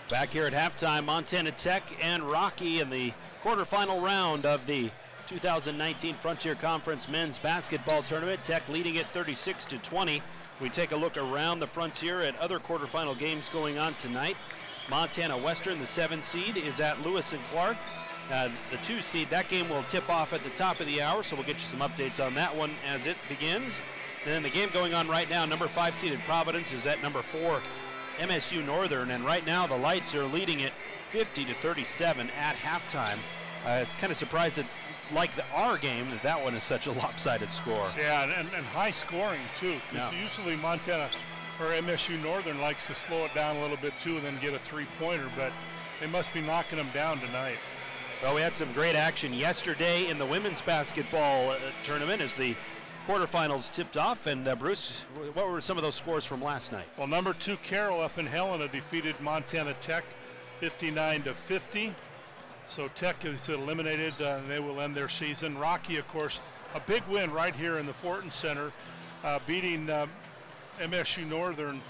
Back here at halftime, Montana Tech and Rocky in the quarterfinal round of the 2019 Frontier Conference Men's Basketball Tournament. Tech leading it 36-20. We take a look around the Frontier at other quarterfinal games going on tonight. Montana Western, the 7 seed, is at Lewis and Clark. The 2 seed, that game will tip off at the top of the hour, so we'll get you some updates on that one as it begins. And then the game going on right now, number 5 seeded Providence is at number 4 MSU Northern, and right now the Lights are leading it 50-37 at halftime. Kind of surprised that, like our game, that one is such a lopsided score. Yeah, and high scoring too. Yeah. Usually Montana or MSU Northern likes to slow it down a little bit too and then get a 3-pointer, but they must be knocking them down tonight. Well, we had some great action yesterday in the women's basketball tournament as the quarterfinals tipped off. And Bruce, what were some of those scores from last night? Well, number 2 Carroll up in Helena defeated Montana Tech 59-50. So Tech is eliminated, and they will end their season. Rocky, of course, a big win right here in the Fortin Center, beating MSU Northern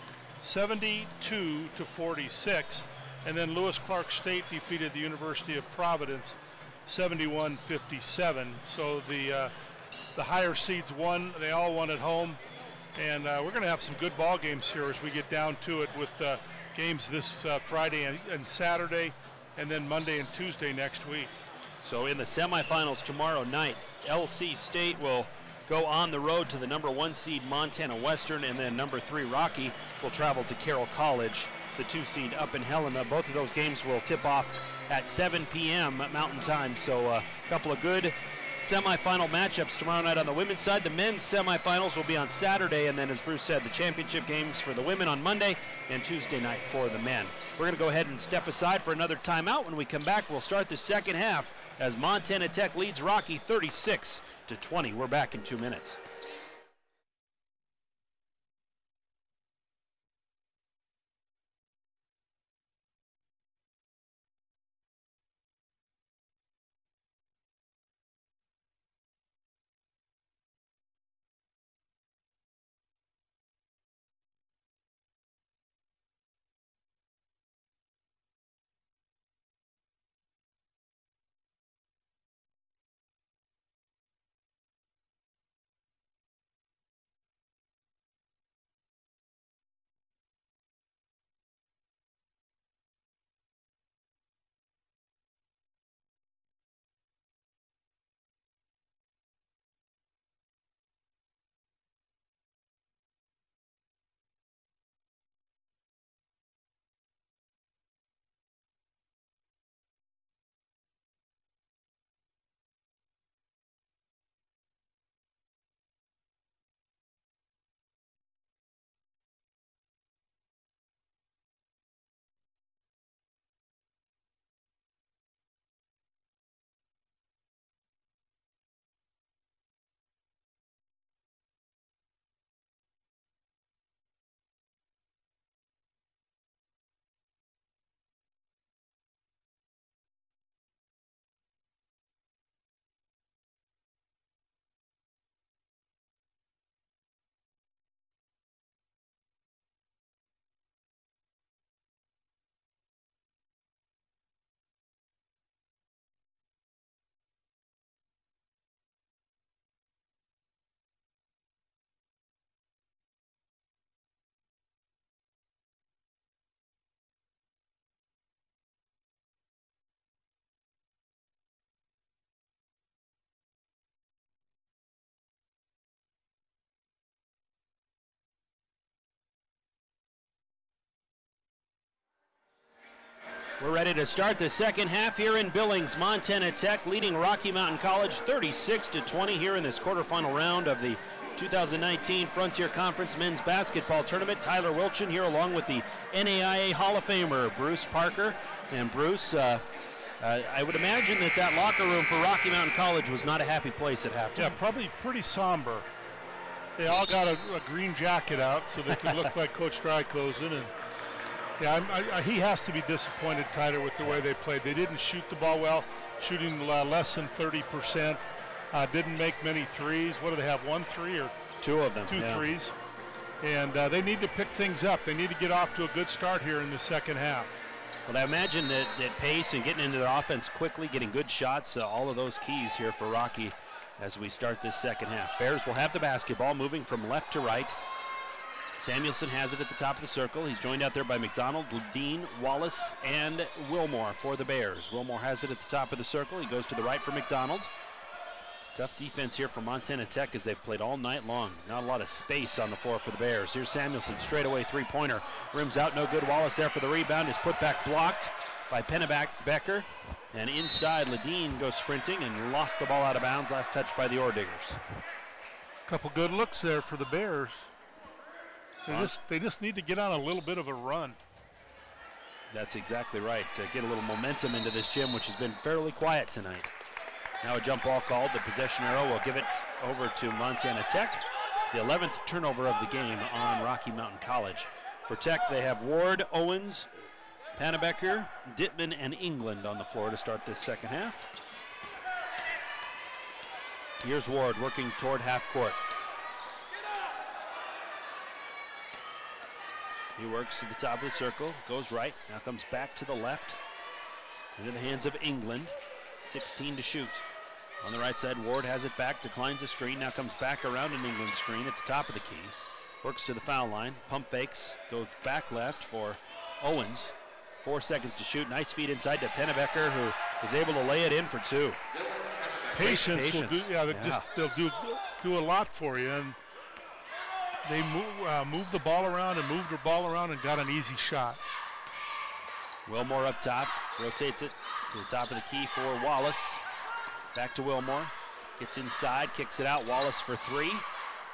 72-46. And then Lewis Clark State defeated the University of Providence 71-57. So the higher seeds won. They all won at home. And we're going to have some good ball games here as we get down to it with games this Friday and Saturday, and then Monday and Tuesday next week. So in the semifinals tomorrow night, LC State will go on the road to the number 1 seed Montana Western, and then number 3 Rocky will travel to Carroll College, the 2 seed up in Helena. Both of those games will tip off at 7 p.m. Mountain Time. So a couple of good semifinal matchups tomorrow night on the women's side. The men's semifinals will be on Saturday, and then, as Bruce said, the championship games for the women on Monday and Tuesday night for the men. We're going to go ahead and step aside for another timeout. When we come back, we'll start the second half as Montana Tech leads Rocky 36-20. We're back in 2 minutes. We're ready to start the second half here in Billings. Montana Tech leading Rocky Mountain College 36-20 here in this quarterfinal round of the 2019 Frontier Conference Men's Basketball Tournament. Tyler Wilchin here along with the NAIA Hall of Famer Bruce Parker. And Bruce, I would imagine that locker room for Rocky Mountain College was not a happy place at halftime. Yeah, probably pretty somber. They all got a green jacket out so they could look like Coach Drykosen. And yeah, he has to be disappointed, Tyler, with the way they played. They didn't shoot the ball well, shooting less than 30%. Didn't make many threes. What do they have, 1 3 or? Two of them. Two threes. And they need to pick things up. They need to get off to a good start here in the second half. Well, I imagine that pace and getting into their offense quickly, getting good shots, all of those keys here for Rocky as we start this second half. Bears will have the basketball, moving from left to right. Samuelson has it at the top of the circle. He's joined out there by McDonald, Ledeen, Wallace, and Wilmore for the Bears. Wilmore has it at the top of the circle. He goes to the right for McDonald. Tough defense here for Montana Tech as they've played all night long. Not a lot of space on the floor for the Bears. Here's Samuelson, straightaway three-pointer. Rims out, no good. Wallace there for the rebound. His putback blocked by Pennebecker. And inside, Ledeen goes sprinting and lost the ball out of bounds. Last touch by the Orediggers. Couple good looks there for the Bears. They just need to get on a little bit of a run. That's exactly right. To get a little momentum into this gym, which has been fairly quiet tonight. Now a jump ball called. The possession arrow will give it over to Montana Tech. The 11th turnover of the game on Rocky Mountain College. For Tech, they have Ward, Owens, Pennebecker, Dittman, and England on the floor to start this second half. Here's Ward working toward half court. He works to the top of the circle, goes right, now comes back to the left. Into the hands of England, 16 to shoot. On the right side, Ward has it back, declines the screen, now comes back around an England screen at the top of the key. Works to the foul line, pump fakes, goes back left for Owens. 4 seconds to shoot, nice feed inside to Pennebecker, who is able to lay it in for 2. Patience. Will do, they'll do a lot for you. And they moved the ball around and got an easy shot. Wilmore up top, rotates it to the top of the key for Wallace. Back to Wilmore, gets inside, kicks it out. Wallace for 3,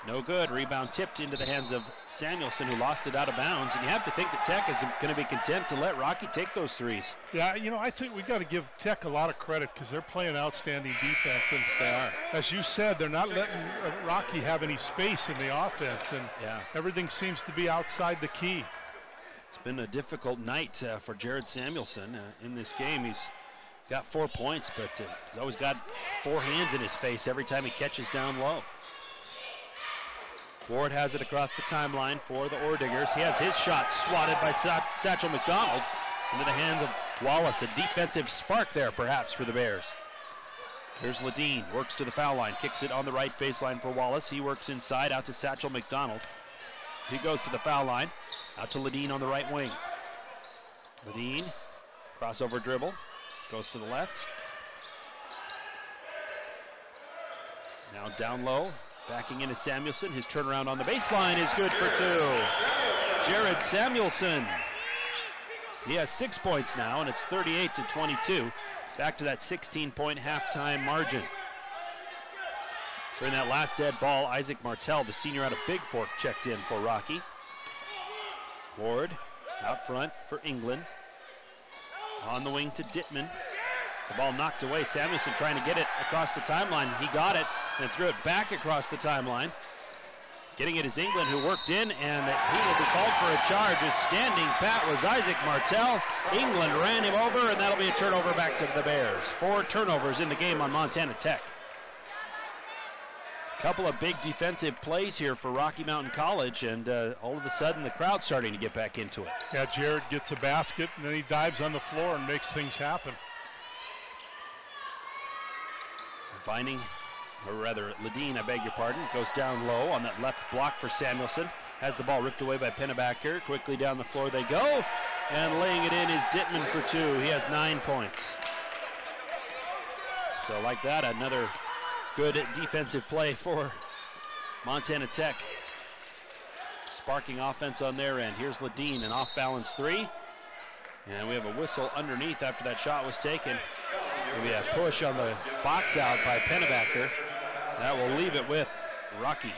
no good. Rebound tipped into the hands of Samuelson, who lost it out of bounds. And you have to think that Tech is going to be content to let Rocky take those threes. Yeah, I think we got to give Tech a lot of credit because they're playing outstanding defense. And they are. As you said, they're not letting Rocky have any space in the offense, and everything seems to be outside the key. It's been a difficult night for Jared Samuelson in this game. He's got 4 points, but he's always got 4 hands in his face every time he catches down low. Ward has it across the timeline for the Orediggers. He has his shot swatted by Satchel McDonald into the hands of Wallace. A defensive spark there, perhaps, for the Bears. Here's Ledeen, works to the foul line, kicks it on the right baseline for Wallace. He works inside, out to Satchel McDonald. He goes to the foul line, out to Ledeen on the right wing. Ledeen, crossover dribble, goes to the left. Now down low, backing into Samuelson. His turnaround on the baseline is good for 2. Jared Samuelson. He has 6 points now, and it's 38-22. Back to that 16-point halftime margin. During that last dead ball, Isaac Martell, the senior out of Big Fork, checked in for Rocky. Ward out front for England. On the wing to Dittman. The ball knocked away. Samuelson trying to get it across the timeline. He got it and threw it back across the timeline. Getting it is England, who worked in, and he will be called for a charge. His standing pat was Isaac Martell. England ran him over, and that'll be a turnover back to the Bears. 4 turnovers in the game on Montana Tech. Couple of big defensive plays here for Rocky Mountain College, and all of a sudden the crowd's starting to get back into it. Yeah, Jared gets a basket, and then he dives on the floor and makes things happen. Finding, or rather Ledeen, I beg your pardon, goes down low on that left block for Samuelson. Has the ball ripped away by Pennebecker. Quickly down the floor they go, and laying it in is Dittman for 2. He has 9 points. So like that, another good defensive play for Montana Tech. Sparking offense on their end. Here's Ledeen, an off-balance 3. And we have a whistle underneath after that shot was taken. And we have push on the box out by Pennebacker. That will leave it with Rocky.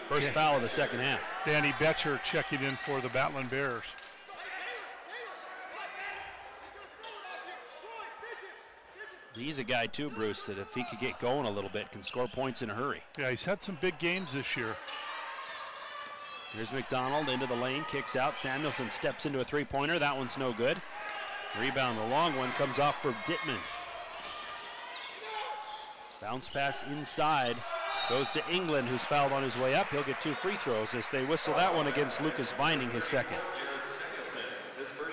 First foul of the second half. Danny Betcher checking in for the Battling Bears. He's a guy too, Bruce, that if he could get going a little bit, can score points in a hurry. Yeah, he's had some big games this year. Here's McDonald into the lane, kicks out. Samuelson steps into a three-pointer. That one's no good. Rebound, the long one comes off for Dittman. Bounce pass inside. Goes to England, who's fouled on his way up. He'll get 2 free throws as they whistle that one against Lucas Vining, his second.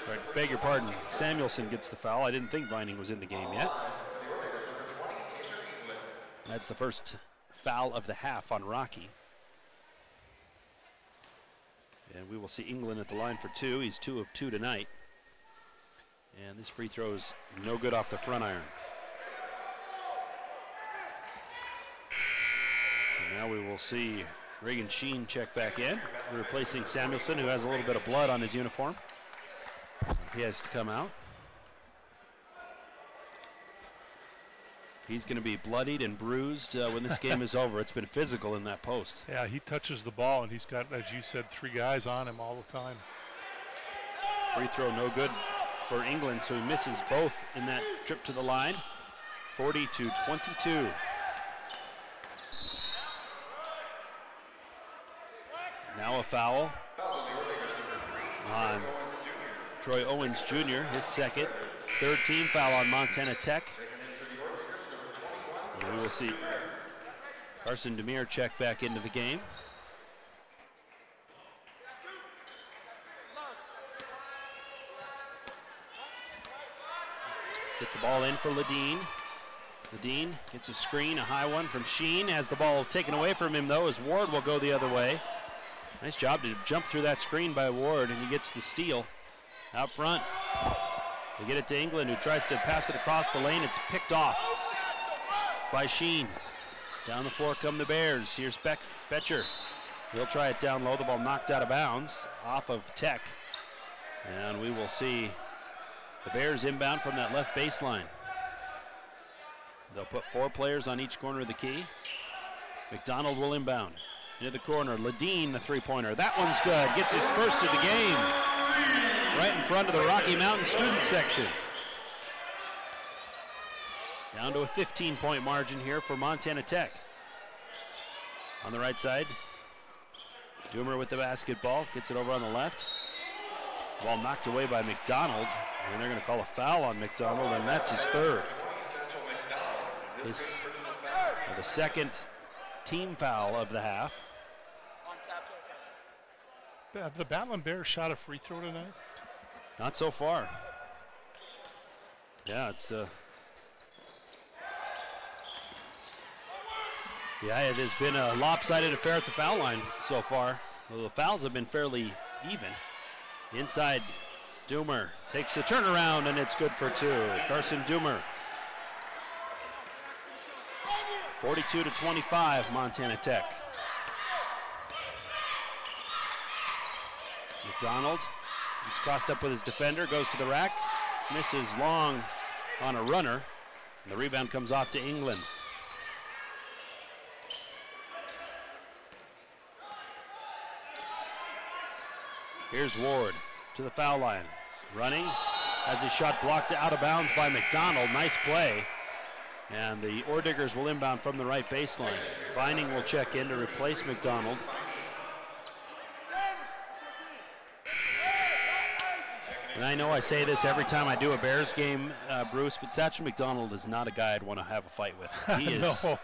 Right, beg your pardon. Samuelson gets the foul. I didn't think Vining was in the game yet. That's the first foul of the half on Rocky. And we will see England at the line for 2. He's 2 of 2 tonight. And this free throw's no good off the front iron. And now we will see Reagan Sheen check back in, replacing Samuelson, who has a little bit of blood on his uniform. He has to come out. He's going to be bloodied and bruised when this game is over. It's been physical in that post. Yeah, he touches the ball, and he's got, as you said, 3 guys on him all the time. Free throw no good for England, so he misses both in that trip to the line. 40-22. Now a foul on Troy Owens Jr., his second. 3rd team foul on Montana Tech. And we will see Carson Demir check back into the game. Get the ball in for Ledeen. Ledeen gets a screen, a high one from Sheen. Has the ball taken away from him, though, as Ward will go the other way. Nice job to jump through that screen by Ward, and he gets the steal. Out front, they get it to England, who tries to pass it across the lane. It's picked off by Sheen. Down the floor come the Bears. Here's Betcher. He'll try it down low. The ball knocked out of bounds off of Tech. And we will see the Bears inbound from that left baseline. They'll put 4 players on each corner of the key. McDonald will inbound. Into the corner, Ledeen, the three-pointer. That one's good. Gets his first of the game. Right in front of the Rocky Mountain student section. Down to a 15-point margin here for Montana Tech. On the right side, Doomer with the basketball. Gets it over on the left. Ball knocked away by McDonald. And they're going to call a foul on McDonald, and that's his 3rd. The second team foul of the half. Have the Battling Bears shot a free throw tonight? Not so far. Yeah, it's yeah, it has been a lopsided affair at the foul line so far. Well, the fouls have been fairly even. Inside, Doomer takes the turnaround, and it's good for 2. Carson Doomer. 42-25, Montana Tech. McDonald, it's crossed up with his defender, goes to the rack, misses long on a runner, and the rebound comes off to England. Here's Ward to the foul line. Running, has his shot blocked out of bounds by McDonald. Nice play. And the Orediggers will inbound from the right baseline. Vining will check in to replace McDonald. And I know I say this every time I do a Bears game, Bruce, but Satchel McDonald is not a guy I'd want to have a fight with. He is No,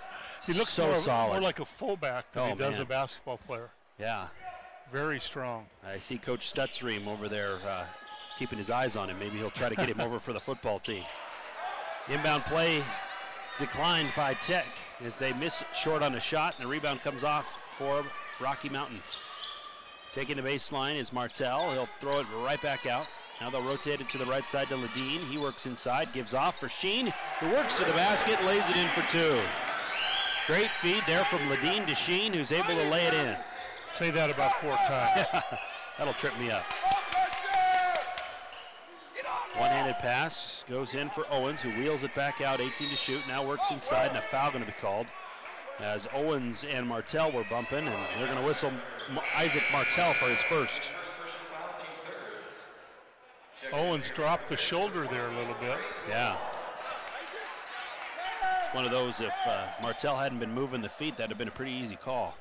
he looks so solid. more like a fullback than he does a basketball player. Yeah. Very strong. I see Coach Stutzream over there keeping his eyes on him. Maybe he'll try to get him over for the football team. Inbound play declined by Tech as they miss short on a shot, and the rebound comes off for Rocky Mountain. Taking the baseline is Martell. He'll throw it right back out. Now they'll rotate it to the right side to Ledeen. He works inside, gives off for Sheen, who works to the basket, lays it in for 2. Great feed there from Ledeen to Sheen, who's able to lay it in. Say that about 4 times. That'll trip me up. One-handed pass goes in for Owens, who wheels it back out, 18 to shoot. Now works inside, and a foul going to be called as Owens and Martell were bumping, and they're going to whistle Isaac Martell for his first. Owens dropped the shoulder there a little bit. Yeah. It's one of those, if Martell hadn't been moving the feet, that'd have been a pretty easy call.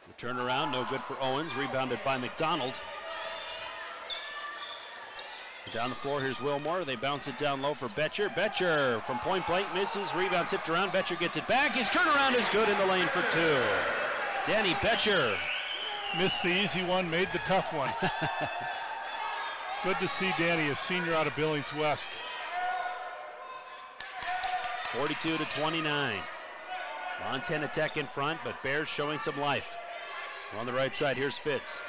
The turnaround, no good for Owens, rebounded by McDonald. Down the floor, here's Wilmore. They bounce it down low for Betcher. Betcher from point blank misses, rebound tipped around. Betcher gets it back. His turnaround is good in the lane for two. Danny Betcher. Missed the easy one, made the tough one. Good to see Danny, a senior out of Billings West. 42 to 29. Montana Tech in front, but Bears showing some life. On the right side, here's Fitz.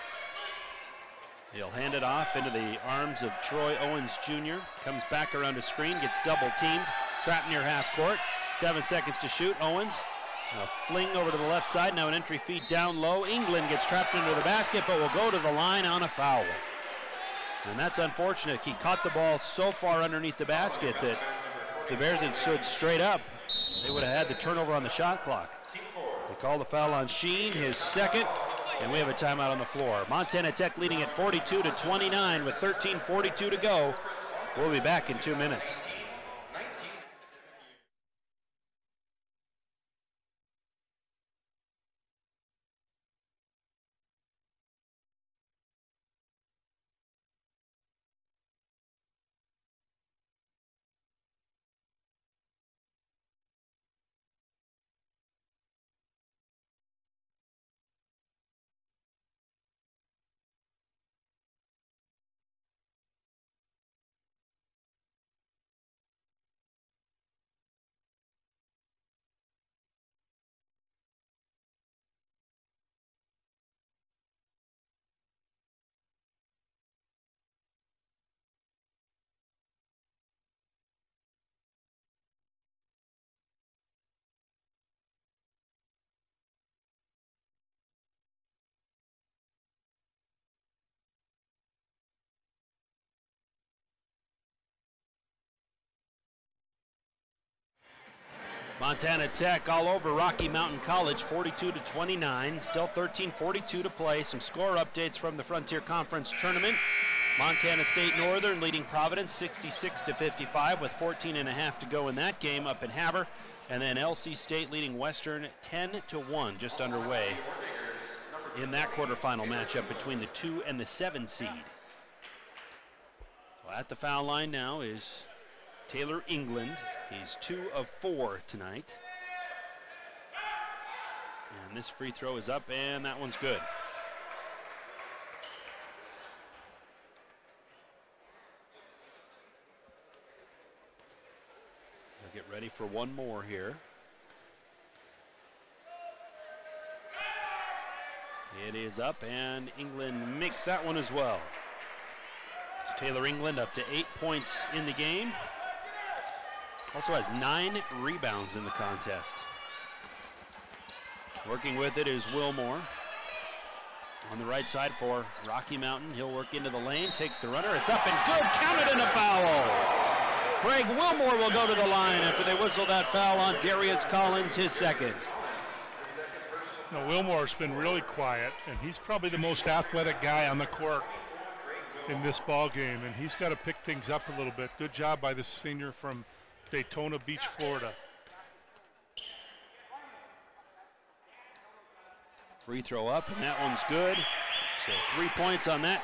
He'll hand it off into the arms of Troy Owens Jr. Comes back around a screen, gets double teamed, trapped near half court. 7 seconds to shoot. Owens, a fling over to the left side. Now an entry feed down low. England gets trapped into the basket, but will go to the line on a foul. And that's unfortunate. He caught the ball so far underneath the basket that if the Bears had stood straight up, they would have had the turnover on the shot clock. They call the foul on Sheen, his second. And we have a timeout on the floor. Montana Tech leading at 42 to 29 with 13:42 to go. We'll be back in 2 minutes. Montana Tech all over Rocky Mountain College, 42 to 29. Still 13:42 to play. Some score updates from the Frontier Conference tournament. Montana State Northern leading Providence 66 to 55 with 14.5 to go in that game up in Havre. And then LC State leading Western 10 to 1, just underway in that quarterfinal matchup between the 2 and the 7 seed. Well, at the foul line now is Taylor England. He's 2 of 4 tonight. And this free throw is up, and that one's good. We'll get ready for one more here. It is up, and England makes that one as well. So Taylor England up to 8 points in the game. Also has 9 rebounds in the contest. Working with it is Wilmore. On the right side for Rocky Mountain. He'll work into the lane, takes the runner. It's up and good, counted in a foul. Craig Wilmore will go to the line after they whistle that foul on Darius Collins, his second. Now, Wilmore's been really quiet, and he's probably the most athletic guy on the court in this ball game, and he's got to pick things up a little bit. Good job by the senior from Daytona Beach, Florida. Free throw up, and that one's good. So 3 points on that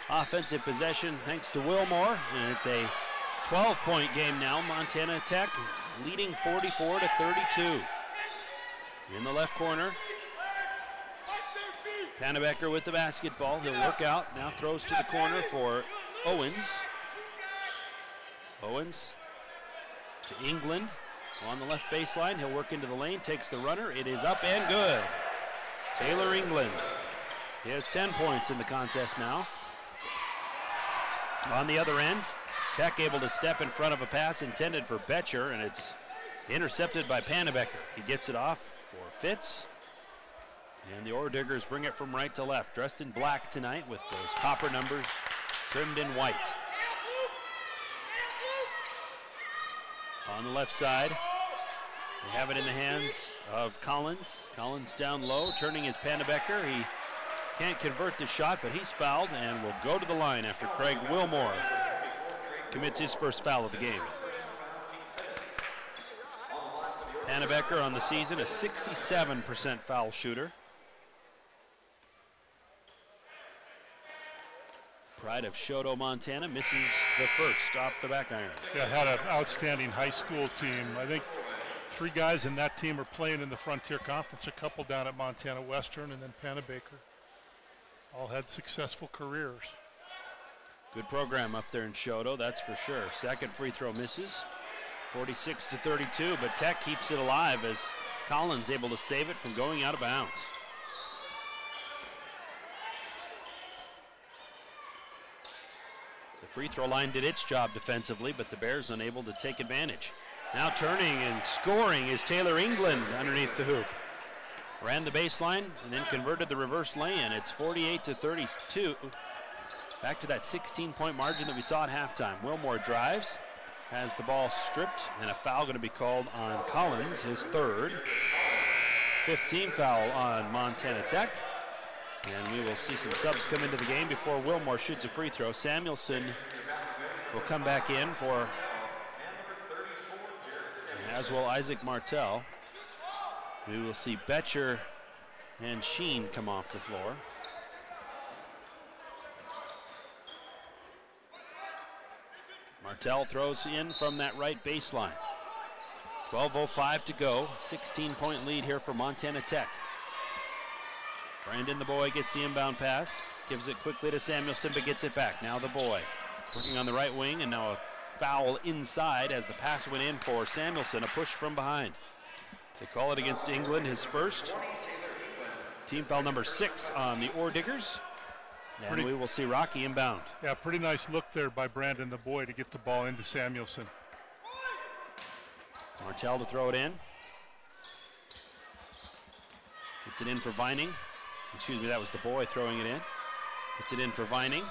offensive possession thanks to Wilmore, and it's a 12-point game now. Montana Tech leading 44 to 32. In the left corner, Pannebecker with the basketball. He'll work out, now throws to the corner for Owens. Owens to England on the left baseline. He'll work into the lane, takes the runner. It is up and good. Taylor England. He has 10 points in the contest now. On the other end, Tech able to step in front of a pass intended for Betcher, and it's intercepted by Pannebecker. He gets it off for Fitz. And the Orediggers bring it from right to left, dressed in black tonight with those copper numbers trimmed in white. On the left side, they have it in the hands of Collins. Collins down low, turning his Pannebecker. He can't convert the shot, but he's fouled and will go to the line after Craig Wilmore commits his first foul of the game. Pannebecker on the season, a 67% foul shooter. Pride of Choteau, Montana, misses the first off the back iron. Yeah, had an outstanding high school team. I think 3 guys in that team are playing in the Frontier Conference, a couple down at Montana Western, and then Pannebecker. All had successful careers. Good program up there in Choteau, that's for sure. Second free throw misses, 46-32, but Tech keeps it alive as Collins able to save it from going out of bounds. The free throw line did its job defensively, but the Bears unable to take advantage. Now turning and scoring is Taylor England underneath the hoop. Ran the baseline and then converted the reverse lay-in. It's 48-32. Back to that 16-point margin that we saw at halftime. Wilmore drives, has the ball stripped, and a foul going to be called on Collins, his third. 15th foul on Montana Tech. And we will see some subs come into the game before Wilmore shoots a free throw. Samuelson will come back in for, as will Isaac Martell. We will see Betcher and Sheen come off the floor. Martell throws in from that right baseline. 12:05 to go, 16-point lead here for Montana Tech. Brandon the boy gets the inbound pass, gives it quickly to Samuelson, but gets it back. Now the boy working on the right wing, and now a foul inside as the pass went in for Samuelson, a push from behind. They call it against England, his first. Team foul number 6 on the Orediggers. And we will see Rocky inbound. Yeah, pretty nice look there by Brandon the boy to get the ball into Samuelson. Martell to throw it in. Gets it in for Vining. Excuse me, that was the boy throwing it in. Gets it in for Vining.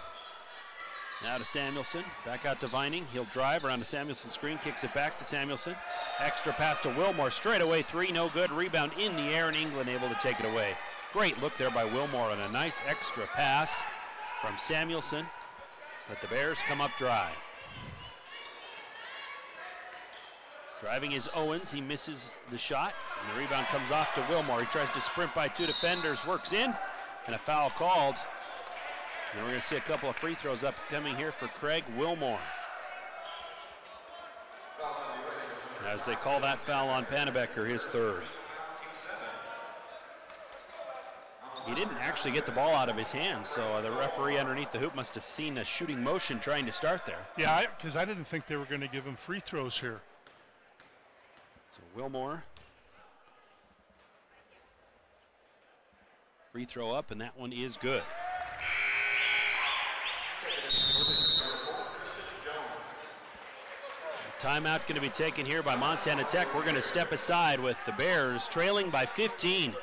Now to Samuelson, back out to Vining. He'll drive around the Samuelson screen, kicks it back to Samuelson. Extra pass to Wilmore, straight away 3, no good. Rebound in the air, and England able to take it away. Great look there by Wilmore on a nice extra pass from Samuelson, but the Bears come up dry. Driving is Owens, he misses the shot, and the rebound comes off to Wilmore. He tries to sprint by 2 defenders, works in, and a foul called. And we're going to see a couple of free throws upcoming here for Craig Wilmore, as they call that foul on Pannebecker, his third. He didn't actually get the ball out of his hands, so the referee underneath the hoop must have seen a shooting motion trying to start there. Yeah, because I didn't think they were going to give him free throws here. So Wilmore, free throw up, and that one is good. Timeout going to be taken here by Montana Tech. We're going to step aside with the Bears trailing by 15.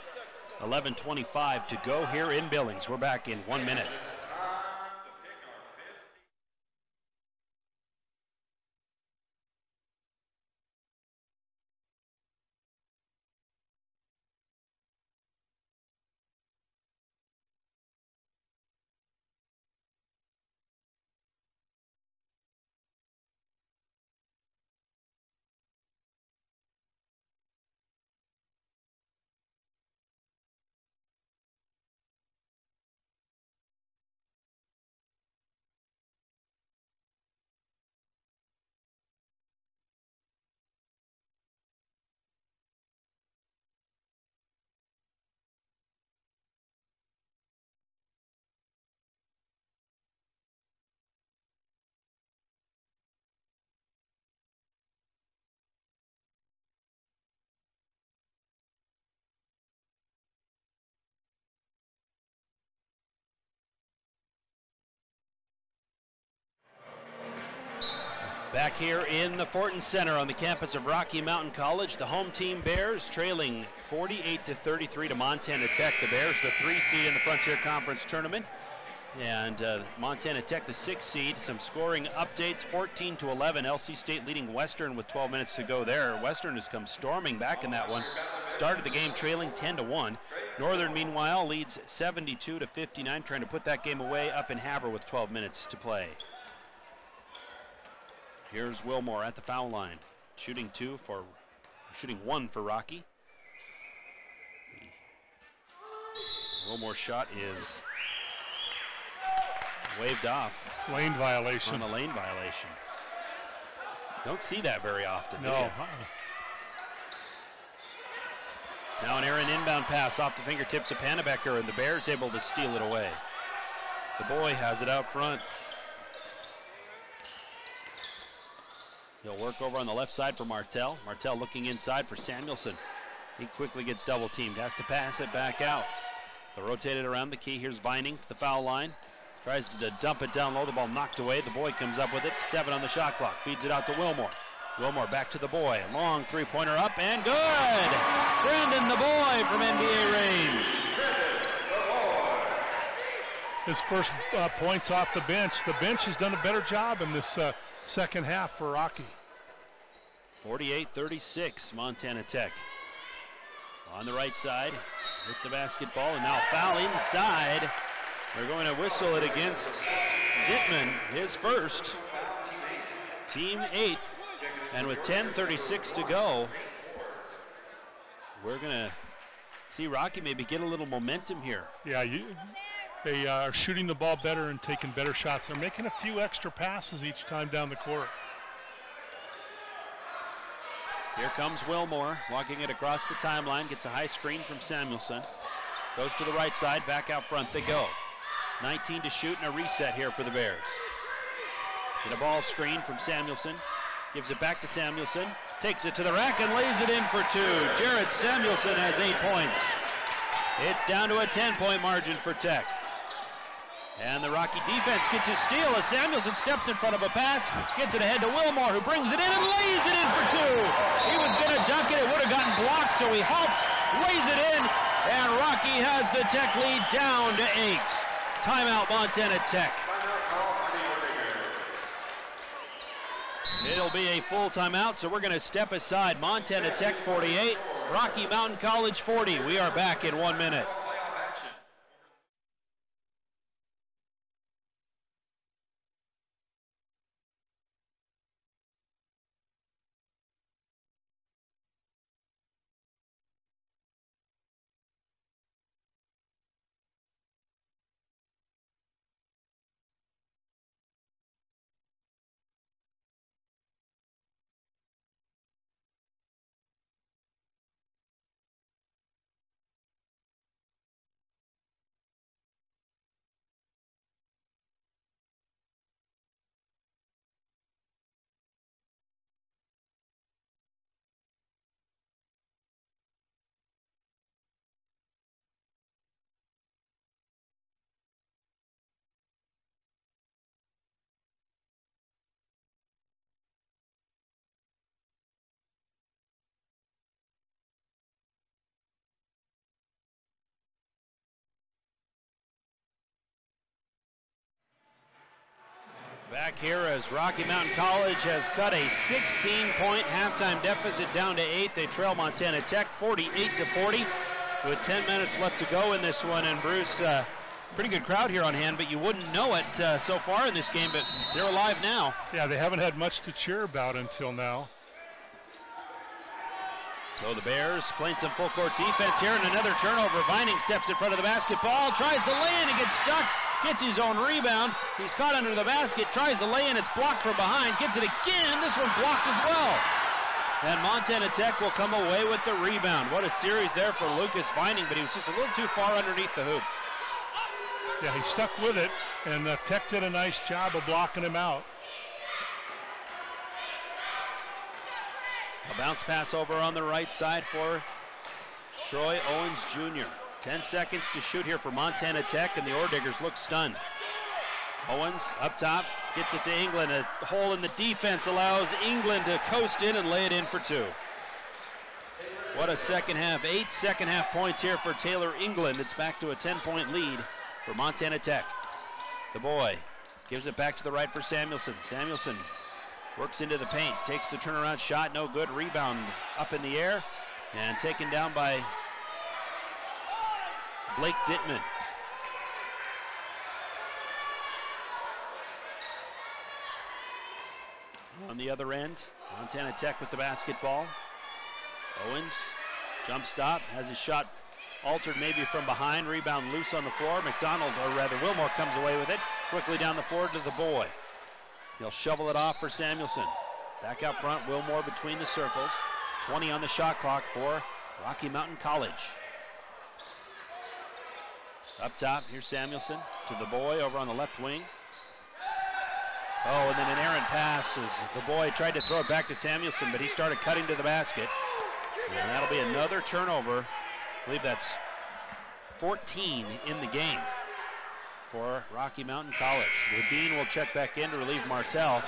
11:25 to go here in Billings. We're back in 1 minute. Back here in the Fortin Center on the campus of Rocky Mountain College, the home team Bears trailing 48-33 to Montana Tech. The Bears, the 3 seed in the Frontier Conference tournament, and Montana Tech, the 6 seed. Some scoring updates: 14-11. LC State leading Western with 12 minutes to go there. Western has come storming back in that one. Started the game trailing 10-1. Northern, meanwhile, leads 72-59, trying to put that game away up in Havre with 12 minutes to play. Here's Wilmore at the foul line, shooting one for Rocky. Wilmore's shot is waved off. Lane violation. On a lane violation. Don't see that very often. No. Now an errant inbound pass off the fingertips of Pannebecker, and the Bears able to steal it away. The boy has it out front. He'll work over on the left side for Martell. Martell looking inside for Samuelson. He quickly gets double teamed, has to pass it back out. They'll rotate it around the key. Here's Vining to the foul line. Tries to dump it down low, the ball knocked away. The boy comes up with it, 7 on the shot clock. Feeds it out to Wilmore. Wilmore back to the boy. Long three-pointer up and good! Brandon the boy from NBA range. His first points off the bench. The bench has done a better job in this second half for Rocky. 48-36, Montana Tech. On the right side with the basketball, and now foul inside. They're going to whistle it against Dittman, his first, team 8th. And with 10:36 to go, we're going to see Rocky maybe get a little momentum here. Yeah, they are shooting the ball better and taking better shots. They're making a few extra passes each time down the court. Here comes Wilmore, walking it across the timeline, gets a high screen from Samuelson. Goes to the right side, back out front they go. 19 to shoot and a reset here for the Bears. Get a ball screen from Samuelson. Gives it back to Samuelson. Takes it to the rack and lays it in for 2. Jared Samuelson has 8 points. It's down to a 10-point margin for Tech. And the Rocky defense gets a steal as Samuelson steps in front of a pass, gets it ahead to Wilmore, who brings it in and lays it in for 2. He was going to dunk it. It would have gotten blocked, so he halts, lays it in, and Rocky has the Tech lead down to 8. Timeout, Montana Tech. It'll be a full timeout, so we're going to step aside. Montana Tech 48, Rocky Mountain College 40. We are back in 1 minute. Back here as Rocky Mountain College has cut a 16-point halftime deficit down to 8. They trail Montana Tech 48-40 with 10 minutes left to go in this one. And Bruce, pretty good crowd here on hand, but you wouldn't know it so far in this game, but they're alive now. Yeah, they haven't had much to cheer about until now. So the Bears playing some full court defense here, and another turnover. Vining steps in front of the basketball, tries to lay in, and gets stuck. Gets his own rebound. He's caught under the basket, tries to lay in, it's blocked from behind, gets it again, this one blocked as well. And Montana Tech will come away with the rebound. What a series there for Lucas Vining, but he was just a little too far underneath the hoop. Yeah, he stuck with it, and Tech did a nice job of blocking him out. A bounce pass over on the right side for Troy Owens Jr. 10 seconds to shoot here for Montana Tech, and the Orediggers look stunned. Owens up top, Gets it to England. A hole in the defense allows England to coast in and lay it in for 2. What a second half. 8 second half points here for Taylor England. It's back to a 10-point lead for Montana Tech. The boy gives it back to the right for Samuelson. Samuelson works into the paint, takes the turnaround shot, no good. Rebound up in the air and taken down by Blake Dittman. On the other end, Montana Tech with the basketball. Owens, jump stop, has his shot altered maybe from behind. Rebound loose on the floor. McDonald, or rather Wilmore, comes away with it. Quickly down the floor to the boy. He'll shovel it off for Samuelson. Back out front, Wilmore between the circles. 20 on the shot clock for Rocky Mountain College. Up top, here's Samuelson to the boy over on the left wing. Oh, and then an errant pass as the boy tried to throw it back to Samuelson, but he started cutting to the basket. And that'll be another turnover. I believe that's 14 in the game for Rocky Mountain College. Ledeen will check back in to relieve Martell.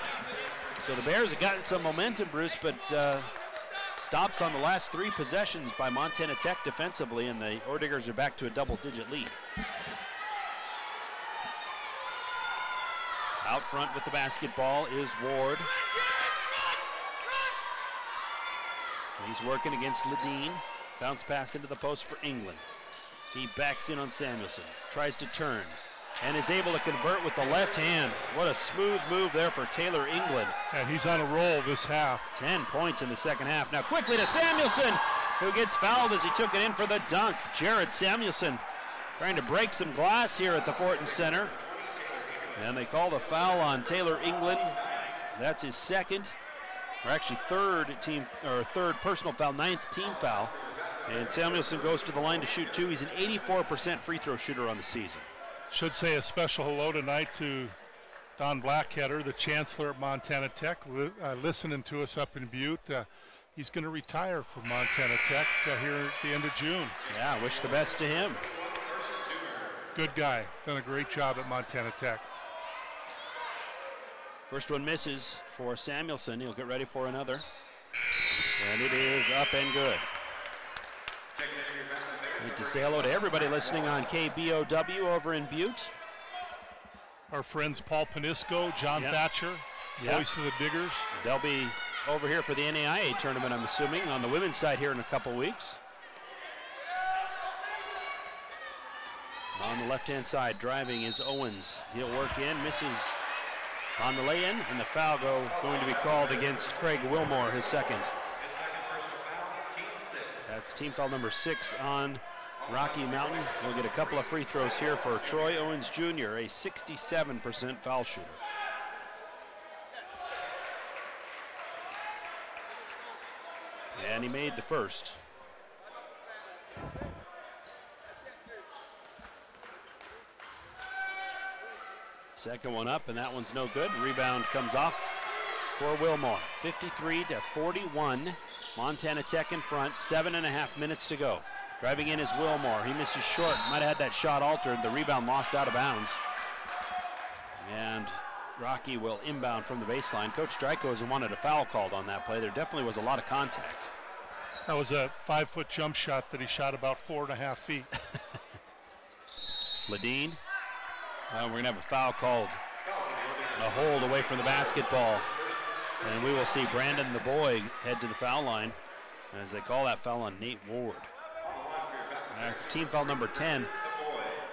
So the Bears have gotten some momentum, Bruce, but stops on the last 3 possessions by Montana Tech defensively, and the Ordigers are back to a double-digit lead. Out front with the basketball is Ward. He's working against Ledeen. Bounce pass into the post for England. He backs in on Samuelson, tries to turn, and is able to convert with the left hand. What a smooth move there for Taylor England. And he's on a roll this half. 10 points in the second half. Now quickly to Samuelson, who gets fouled as he took it in for the dunk. Jared Samuelson trying to break some glass here at the Fortin Center. And they called a foul on Taylor England. That's his second, or actually third personal foul, 9th team foul. And Samuelson goes to the line to shoot 2. He's an 84% free throw shooter on the season. Should say a special hello tonight to Don Blackheader, the chancellor at Montana Tech, listening to us up in Butte. He's going to retire from Montana Tech here at the end of June. Yeah, wish the best to him. Good guy. Done a great job at Montana Tech. First one misses for Samuelson. He'll get ready for another. And it is up and good. Need to say hello to everybody listening on KBOW over in Butte. Our friends Paul Panisco, John Thatcher, voice of the Diggers. They'll be over here for the NAIA tournament, I'm assuming, on the women's side here in a couple weeks. On the left-hand side, driving is Owens. He'll work in, misses on the lay-in, and the foul going to be called against Craig Wilmore, his second. That's team foul number 6 on Rocky Mountain. We'll get a couple of free throws here for Troy Owens Jr., a 67% foul shooter. And he made the first. Second one up, and that one's no good. Rebound comes off for Wilmore. 53-41. Montana Tech in front. 7.5 minutes to go. Driving in is Wilmore. He misses short. Might have had that shot altered. The rebound lost out of bounds. And Rocky will inbound from the baseline. Coach Stryko wanted a foul called on that play. There definitely was a lot of contact. That was a 5-foot jump shot that he shot about 4.5 feet. Ledeen. We're going to have a foul called. A hold away from the basketball. And we will see Brandon the boy head to the foul line as they call that foul on Nate Ward. That's team foul number 10.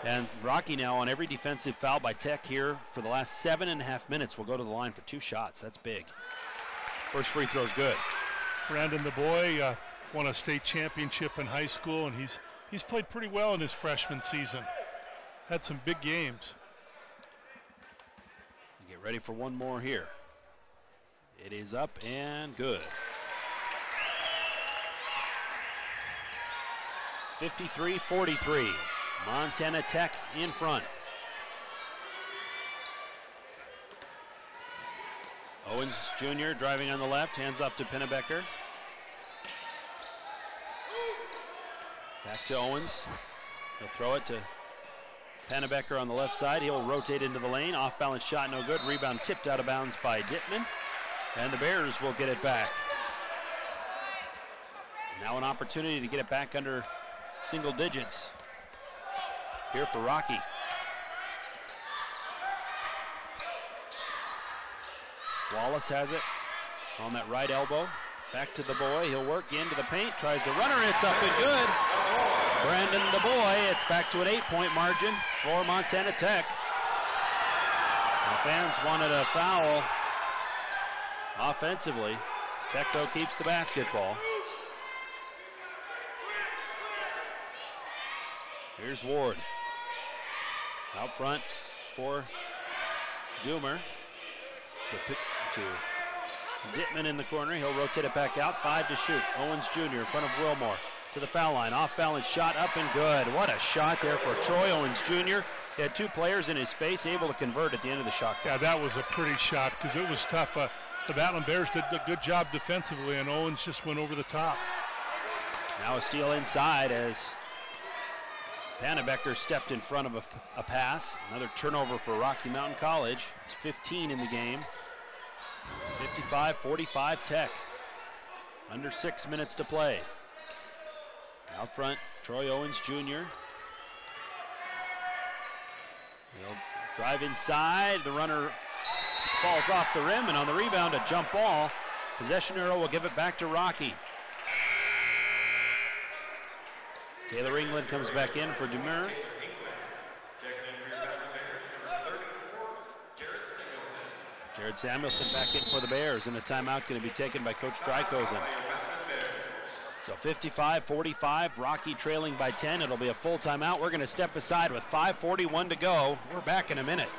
And Rocky now on every defensive foul by Tech here for the last 7.5 minutes will go to the line for 2 shots. That's big. First free throw's good. Brandon the boy won a state championship in high school, and he's played pretty well in his freshman season. Had some big games. Get ready for one more here. It is up and good. 53-43. Montana Tech in front. Owens Jr. driving on the left, hands off to Pennebecker. Back to Owens. He'll throw it to Pennebecker on the left side. He'll rotate into the lane. Off-balance shot, no good. Rebound tipped out of bounds by Dittman. And the Bears will get it back. Now an opportunity to get it back under single digits. Here for Rocky. Wallace has it on that right elbow. Back to the boy. He'll work into the paint. Tries the runner. It's up and good. Brandon the boy. It's back to an 8-point margin for Montana Tech. The fans wanted a foul offensively. Tech, though, keeps the basketball. Here's Ward. Out front for Doomer. To Dittman in the corner. He'll rotate it back out. 5 to shoot. Owens Jr. in front of Wilmore. To the foul line. Off balance shot up and good. What a shot there for Troy Owens Jr. He had 2 players in his face, able to convert at the end of the shot clock. Yeah, that was a pretty shot because it was tough. The Battling Bears did a good job defensively, and Owens just went over the top. Now a steal inside as Pennebecker stepped in front of a pass. Another turnover for Rocky Mountain College. It's 15 in the game. 55-45 Tech. Under 6 minutes to play. Out front, Troy Owens Jr. He'll drive inside. The runner falls off the rim, and on the rebound, a jump ball. Possession arrow will give it back to Rocky. Taylor England comes back in for Demure. Jared Samuelson back in for the Bears, and a timeout going to be taken by Coach Drykosen. So 55-45, Rocky trailing by 10. It'll be a full timeout. We're going to step aside with 5:41 to go. We're back in a minute.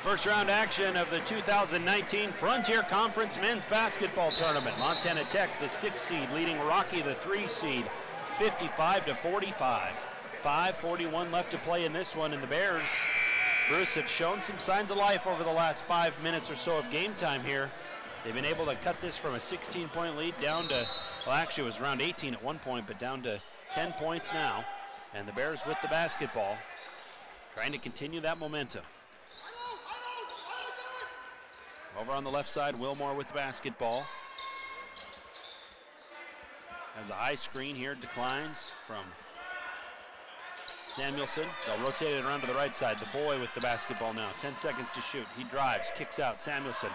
First round action of the 2019 Frontier Conference Men's Basketball Tournament. Montana Tech, the 6th seed, leading Rocky, the 3 seed, 55-45. 5:41 left to play in this one, and the Bears, Bruce, have shown some signs of life over the last 5 minutes or so of game time here. They've been able to cut this from a 16-point lead down to, well, actually it was around 18 at one point, but down to 10 points now. And the Bears with the basketball, trying to continue that momentum. Over on the left side, Wilmore with the basketball. Has a high screen here, declines from Samuelson. They'll rotate it around to the right side. The boy with the basketball now. 10 seconds to shoot. He drives, kicks out. Samuelson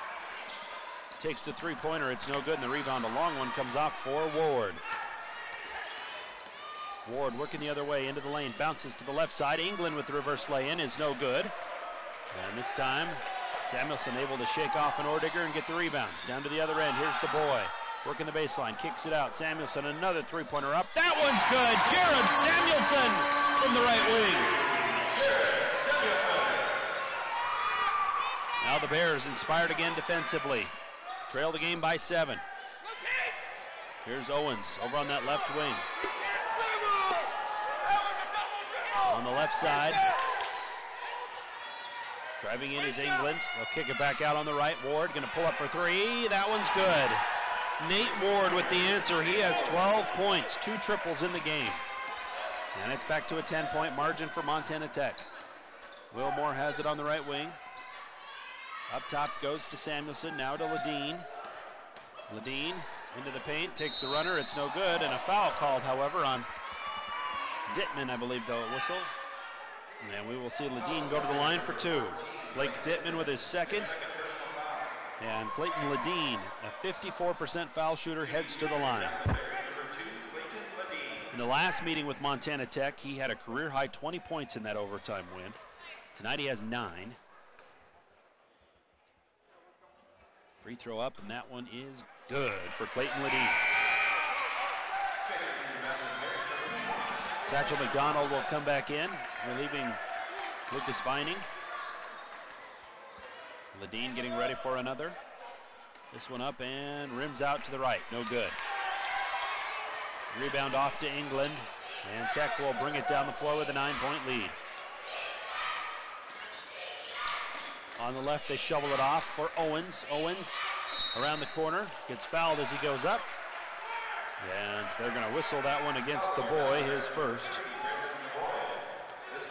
takes the three-pointer. It's no good, and the rebound, a long one, comes off for Ward. Ward working the other way into the lane. Bounces to the left side. England with the reverse lay-in is no good. And this time, Samuelson able to shake off an Ordiger and get the rebounds. Down to the other end, here's the boy. Working the baseline, kicks it out. Samuelson, another three-pointer up. That one's good! Jared Samuelson from the right wing. Jared Samuelson. Now the Bears inspired again defensively. Trail the game by 7. Here's Owens over on that left wing. On the left side. Driving in is England. They'll kick it back out on the right. Ward going to pull up for 3. That one's good. Nate Ward with the answer. He has 12 points, 2 triples in the game. And it's back to a 10-point margin for Montana Tech. Wilmore has it on the right wing. Up top goes to Samuelson, now to Ledeen. Ledeen into the paint, takes the runner, it's no good, and a foul called, however, on Dittman, I believe, they'll whistle. And we will see Ledeen go to the line for 2. Blake Dittman with his second. And Clayton Ledeen, a 54% foul shooter, heads to the line. In the last meeting with Montana Tech, he had a career-high 20 points in that overtime win. Tonight he has 9. Free throw up, and that one is good for Clayton Ledeen. Satchel McDonald will come back in, relieving Lucas Vining. Ledeen getting ready for another. This one up and rims out to the right, no good. Rebound off to England, and Tech will bring it down the floor with a 9-point lead. On the left, they shovel it off for Owens. Owens around the corner, gets fouled as he goes up. And they're going to whistle that one against the boy, his first.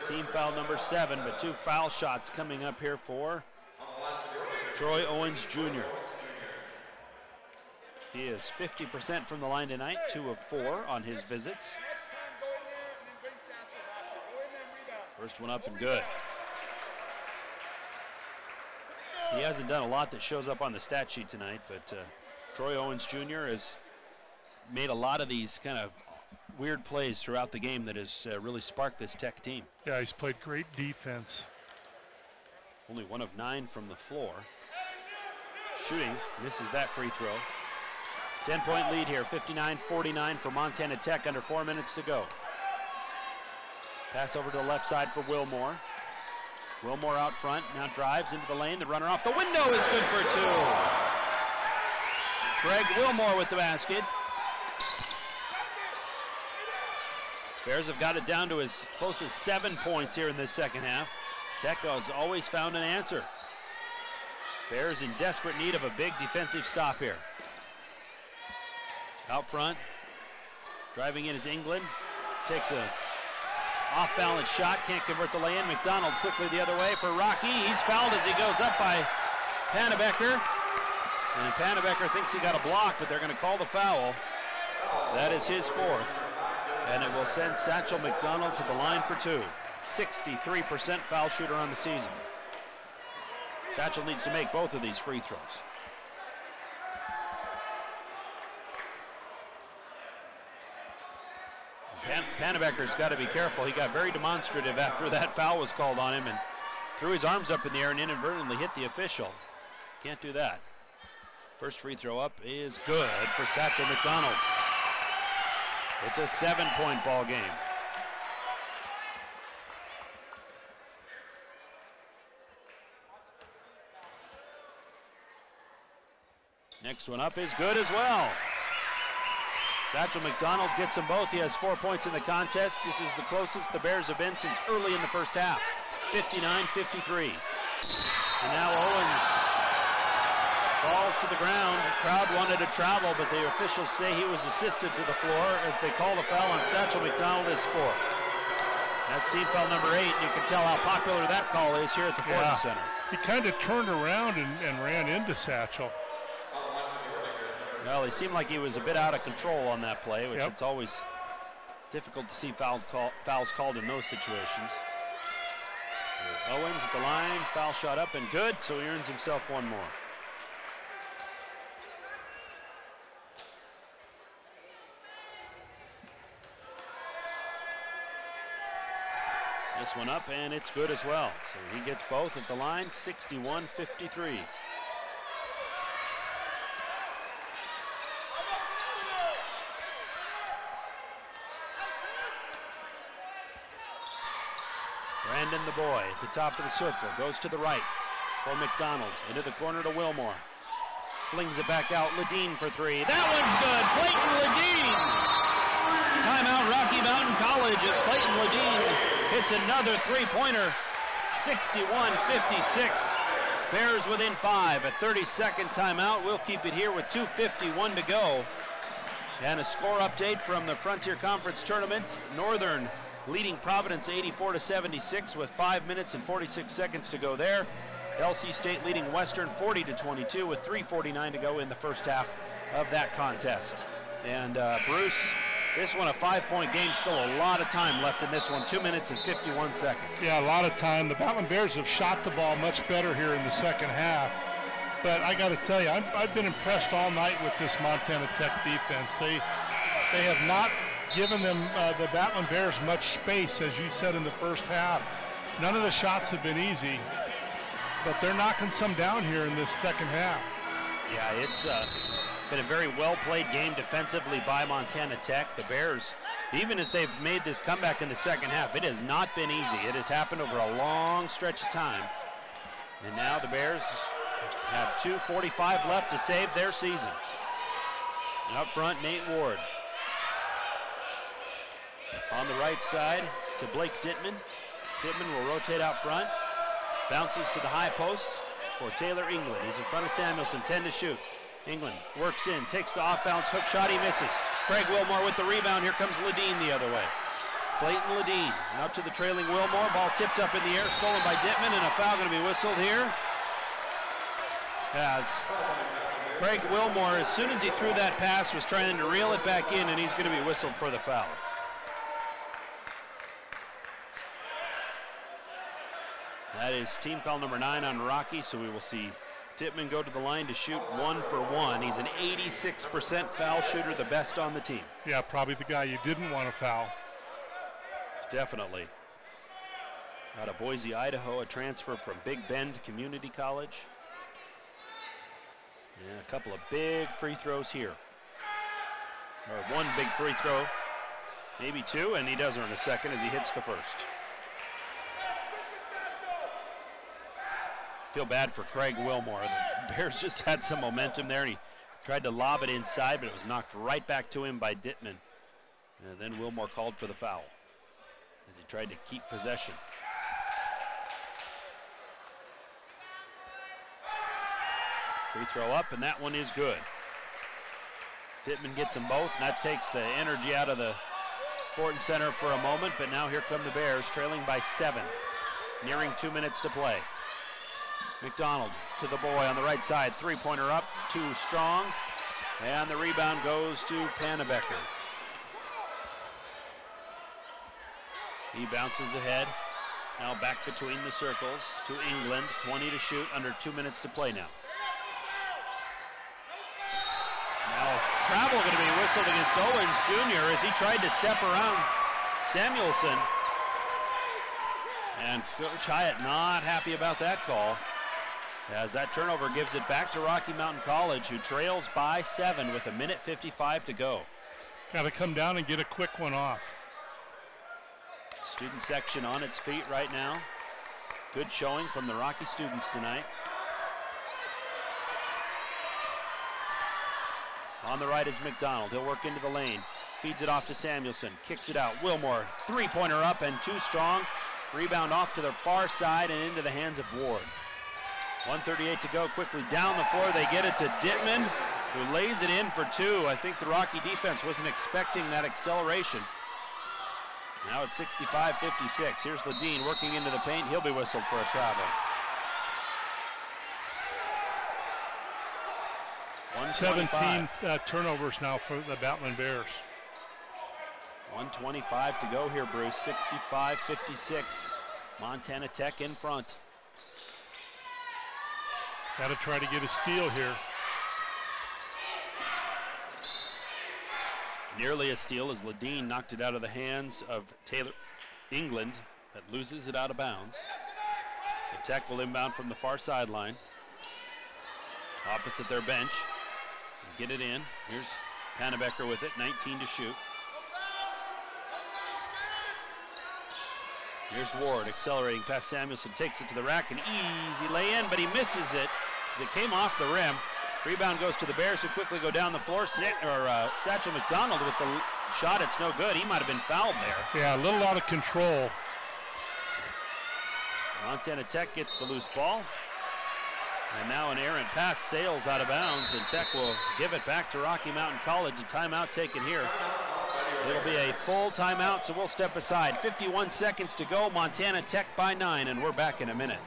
Team foul number 7, but 2 foul shots coming up here for Troy Owens Jr. He is 50% from the line tonight, 2 of 4 on his visits. First one up and good. He hasn't done a lot that shows up on the stat sheet tonight, but Troy Owens Jr. has made a lot of these kind of weird plays throughout the game that has really sparked this Tech team. Yeah, he's played great defense. Only 1 of 9 from the floor. Shooting, misses that free throw. 10-point lead here, 59-49 for Montana Tech, under 4 minutes to go. Pass over to the left side for Wilmore. Wilmore out front, now drives into the lane. The runner off the window is good for 2. Greg Wilmore with the basket. Bears have got it down to as close as 7 points here in this second half. Tech has always found an answer. Bears in desperate need of a big defensive stop here. Out front, driving in is England. Takes a off-balance shot, can't convert the lay-in. McDonald quickly the other way for Rocky. He's fouled as he goes up by Pannebecker. And Pannebecker thinks he got a block, but they're going to call the foul. That is his 4th. And it will send Satchel McDonald to the line for 2. 63% foul shooter on the season. Satchel needs to make both of these free throws. Pannebecker's got to be careful. He got very demonstrative after that foul was called on him and threw his arms up in the air and inadvertently hit the official. Can't do that. First free throw up is good for Satchel McDonald. It's a 7-point ball game. Next one up is good as well. Satchel McDonald gets them both. He has 4 points in the contest. This is the closest the Bears have been since early in the first half. 59-53. And now Owens falls to the ground. The crowd wanted to travel, but the officials say he was assisted to the floor as they call the foul on Satchel McDonald is 4. That's team foul number 8. You can tell how popular that call is here at the Fordham Center. He kind of turned around and ran into Satchel. Well, he seemed like he was a bit out of control on that play, which it's always difficult to see fouls called in those situations. Owens at the line, foul shot up and good, so he earns himself 1 more. This one up and it's good as well. So he gets both at the line, 61-53. Brandon the boy at the top of the circle, goes to the right for McDonald, into the corner to Wilmore. Flings it back out, Ledeen for 3. That one's good, Clayton Ledeen! Timeout Rocky Mountain College as Clayton Ledeen hits another 3-pointer, 61-56. Bears within 5, a 30-second timeout. We'll keep it here with 2:51 to go. And a score update from the Frontier Conference Tournament. Northern leading Providence 84-76 with 5 minutes and 46 seconds to go there. LC State leading Western 40-22 with 3:49 to go in the first half of that contest. And Bruce, This one a 5-point game, still a lot of time left in this one, 2 minutes and 51 seconds. Yeah, a lot of time. The Batman Bears have shot the ball much better here in the second half. But I got to tell you, I've been impressed all night with this Montana Tech defense. They have not given them the Batman Bears much space, as you said in the first half. None of the shots have been easy, but they're knocking some down here in this second half. Yeah, it's been a very well-played game defensively by Montana Tech. The Bears, even as they've made this comeback in the second half, it has not been easy. It has happened over a long stretch of time. And now the Bears have 2:45 left to save their season. And up front, Nate Ward. On the right side to Blake Dittman. Dittman will rotate out front. Bounces to the high post for Taylor England. He's in front of Samuelson, 10 to shoot. England works in, takes the off-bounce hook shot, he misses. Craig Wilmore with the rebound. Here comes Ledeen the other way. Clayton Ledeen out to the trailing Wilmore. Ball tipped up in the air, stolen by Dittman, and a foul going to be whistled here. As Craig Wilmore, as soon as he threw that pass, was trying to reel it back in, and he's going to be whistled for the foul. That is team foul number 9 on Rocky, so we will see Dittman go to the line to shoot 1 for 1. He's an 86% foul shooter, the best on the team. Yeah, probably the guy you didn't want to foul. Definitely. Out of Boise, Idaho, a transfer from Big Bend Community College. And a couple of big free throws here. Or one big free throw, maybe two, and he does earn a second as he hits the first. Feel bad for Craig Wilmore. The Bears just had some momentum there, and he tried to lob it inside, but it was knocked right back to him by Dittman. And then Wilmore called for the foul as he tried to keep possession. Free throw up, and that one is good. Dittman gets them both, and that takes the energy out of the Fortin Center for a moment, but now here come the Bears, trailing by 7, nearing 2 minutes to play. McDonald to the boy on the right side, three-pointer up, too strong, and the rebound goes to Pannebecker. He bounces ahead, now back between the circles to England, 20 to shoot, under 2 minutes to play now. Now travel going to be whistled against Owens Jr. as he tried to step around Samuelson. And Coach Hyatt not happy about that call, as that turnover gives it back to Rocky Mountain College, who trails by 7 with 1:55 to go. Got to come down and get a quick one off. Student section on its feet right now. Good showing from the Rocky students tonight. On the right is McDonald. He'll work into the lane. Feeds it off to Samuelson. Kicks it out. Wilmore, three-pointer up and too strong. Rebound off to the far side and into the hands of Ward. 1:38 to go. Quickly down the floor. They get it to Dittman, who lays it in for 2. I think the Rocky defense wasn't expecting that acceleration. Now it's 65-56. Here's Ledeen working into the paint. He'll be whistled for a travel. 17 turnovers now for the Batman Bears. 1:25 to go here, Bruce. 65-56. Montana Tech in front. Got to try to get a steal here. Nearly a steal as Ledeen knocked it out of the hands of Taylor England, that loses it out of bounds. So Tech will inbound from the far sideline, opposite their bench. Get it in. Here's Pannebecker with it, 19 to shoot. Here's Ward accelerating past Samuelson, takes it to the rack, an easy lay-in, but he misses it as it came off the rim. Rebound goes to the Bears, who quickly go down the floor. Satchel McDonald with the shot, it's no good. He might have been fouled there. Yeah, a little out of control. Montana Tech gets the loose ball. And now an errant pass sails out of bounds, and Tech will give it back to Rocky Mountain College. A timeout taken here. It'll be a full timeout, so we'll step aside. 51 seconds to go. Montana Tech by 9, and we're back in a minute.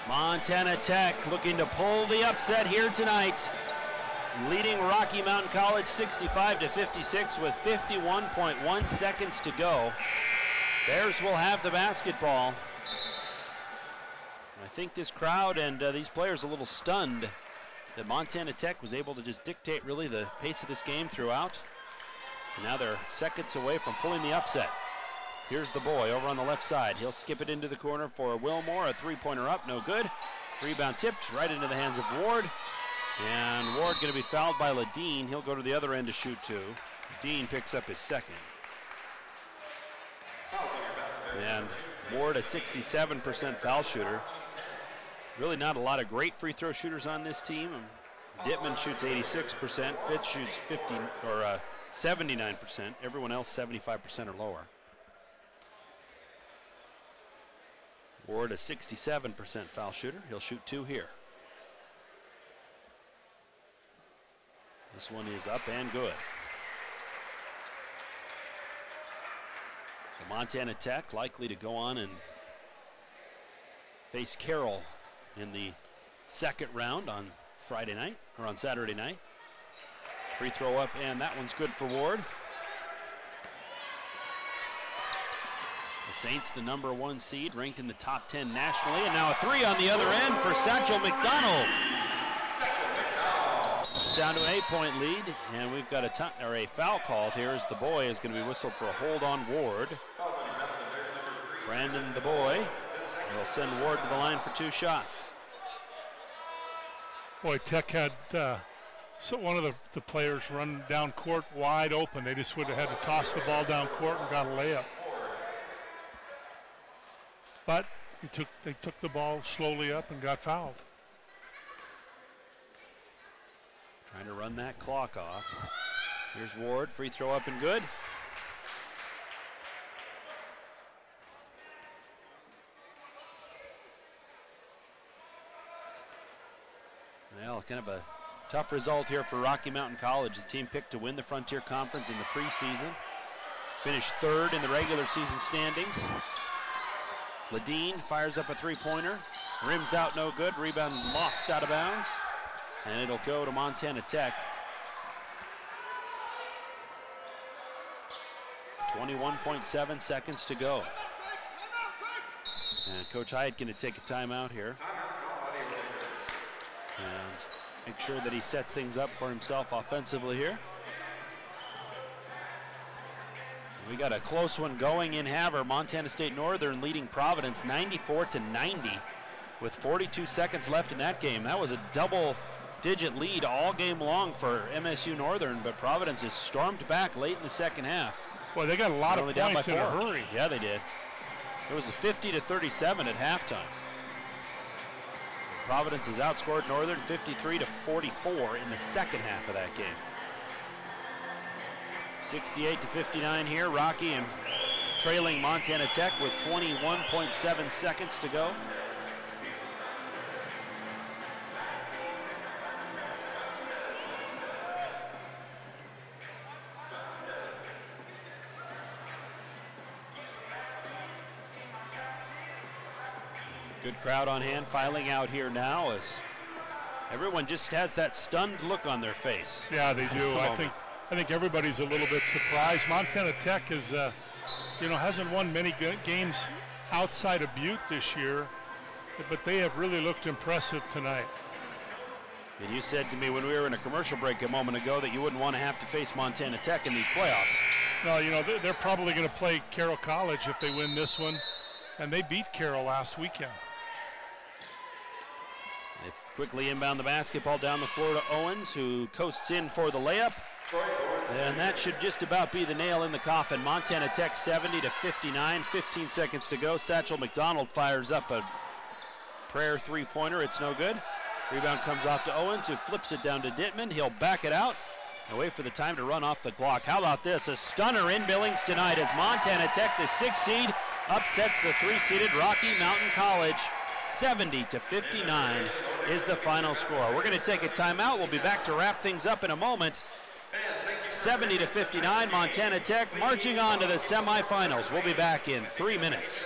Montana Tech looking to pull the upset here tonight, leading Rocky Mountain College 65-56 with 51.1 seconds to go. Bears will have the basketball. I think this crowd and these players are a little stunned that Montana Tech was able to just dictate really the pace of this game throughout. And now they're seconds away from pulling the upset. Here's the boy over on the left side. He'll skip it into the corner for Wilmore. A three-pointer up, no good. Rebound tipped right into the hands of Ward. And Ward going to be fouled by Ledeen. He'll go to the other end to shoot two. Dean picks up his second. And Ward, a 67% foul shooter. Really not a lot of great free throw shooters on this team. Dittman shoots 86%. Fitz shoots 79%. Everyone else 75% or lower. Ward, a 67% foul shooter. He'll shoot two here. This one is up and good. So Montana Tech likely to go on and face Carroll in the second round on Friday night, or on Saturday night. Free throw up, and that one's good for Ward. The Saints, the #1 seed, ranked in the top 10 nationally, and now a three on the other end for Satchel McDonald. Down to an 8-point lead, and we've got a foul called here as the boy is going to be whistled for a hold on Ward. Brandon the boy will send Ward to the line for two shots. Boy, Tech had one of the players run down court wide open. They just would have had to toss the ball down court and got a layup. But they took the ball slowly up and got fouled. Trying to run that clock off. Here's Ward, free throw up and good. Well, kind of a tough result here for Rocky Mountain College. The team picked to win the Frontier Conference in the preseason. Finished third in the regular season standings. Ledeen fires up a three-pointer. Rims out, no good. Rebound lost out of bounds. And it'll go to Montana Tech. 21.7 seconds to go. And Coach Hyatt going to take a timeout here. And make sure that he sets things up for himself offensively here. We got a close one going in Havre. Montana State Northern leading Providence 94-90 with 42 seconds left in that game. That was a double-digit lead all game long for MSU Northern, but Providence has stormed back late in the second half. Well, they got a lot of points in a hurry. Yeah, they did. It was a 50-37 at halftime. Providence has outscored Northern 53-44 in the second half of that game. 68-59 here. Rocky and trailing Montana Tech with 21.7 seconds to go. Good crowd on hand, filing out here now as everyone just has that stunned look on their face. Yeah, they do. I think everybody's a little bit surprised. Montana Tech is, hasn't won many games outside of Butte this year, but they have really looked impressive tonight. And you said to me when we were in a commercial break a moment ago that you wouldn't want to have to face Montana Tech in these playoffs. No, they're probably going to play Carroll College if they win this one, and they beat Carroll last weekend. They quickly inbound the basketball down the floor to Owens, who coasts in for the layup. And that should just about be the nail in the coffin. Montana Tech 70-59, 15 seconds to go. Satchel McDonald fires up a prayer three-pointer. It's no good. Rebound comes off to Owens, who flips it down to Dittman. He'll back it out and wait for the time to run off the clock. How about this? A stunner in Billings tonight as Montana Tech, the 6th seed, upsets the 3-seeded Rocky Mountain College. 70-59 is the final score. We're going to take a timeout. We'll be back to wrap things up in a moment. 70-59, Montana Tech marching on to the semifinals. We'll be back in 3 minutes.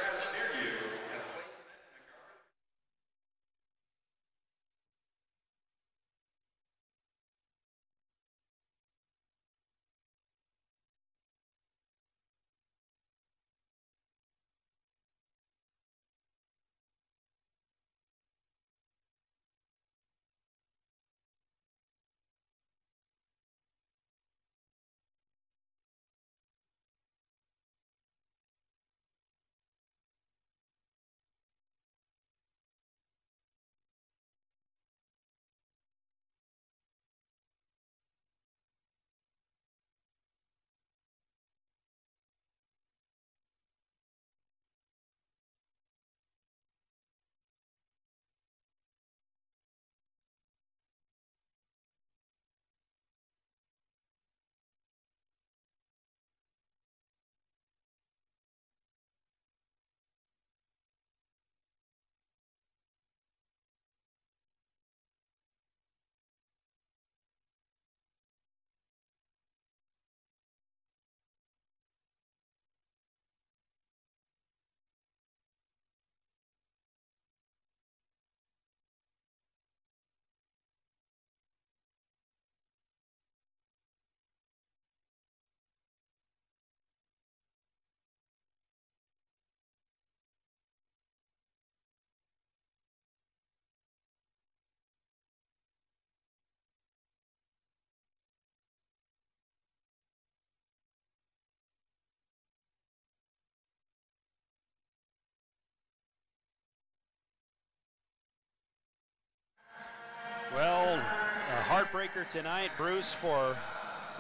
tiebreaker tonight, Bruce, for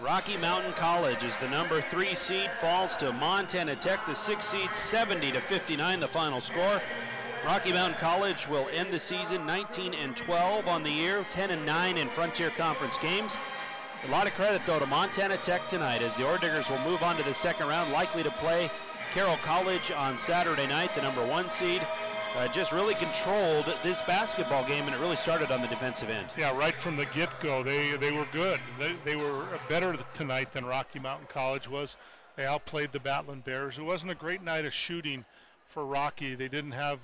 Rocky Mountain College as the number 3 seed falls to Montana Tech, the 6 seed, 70-59, the final score. Rocky Mountain College will end the season 19-12 on the year, 10-9 in Frontier Conference games. A lot of credit, though, to Montana Tech tonight as the Orediggers will move on to the second round, likely to play Carroll College on Saturday night, the number 1 seed. Just really controlled this basketball game, and it really started on the defensive end. Yeah, right from the get-go, they were good. They were better tonight than Rocky Mountain College was. They outplayed the Battling Bears. It wasn't a great night of shooting for Rocky. They didn't have.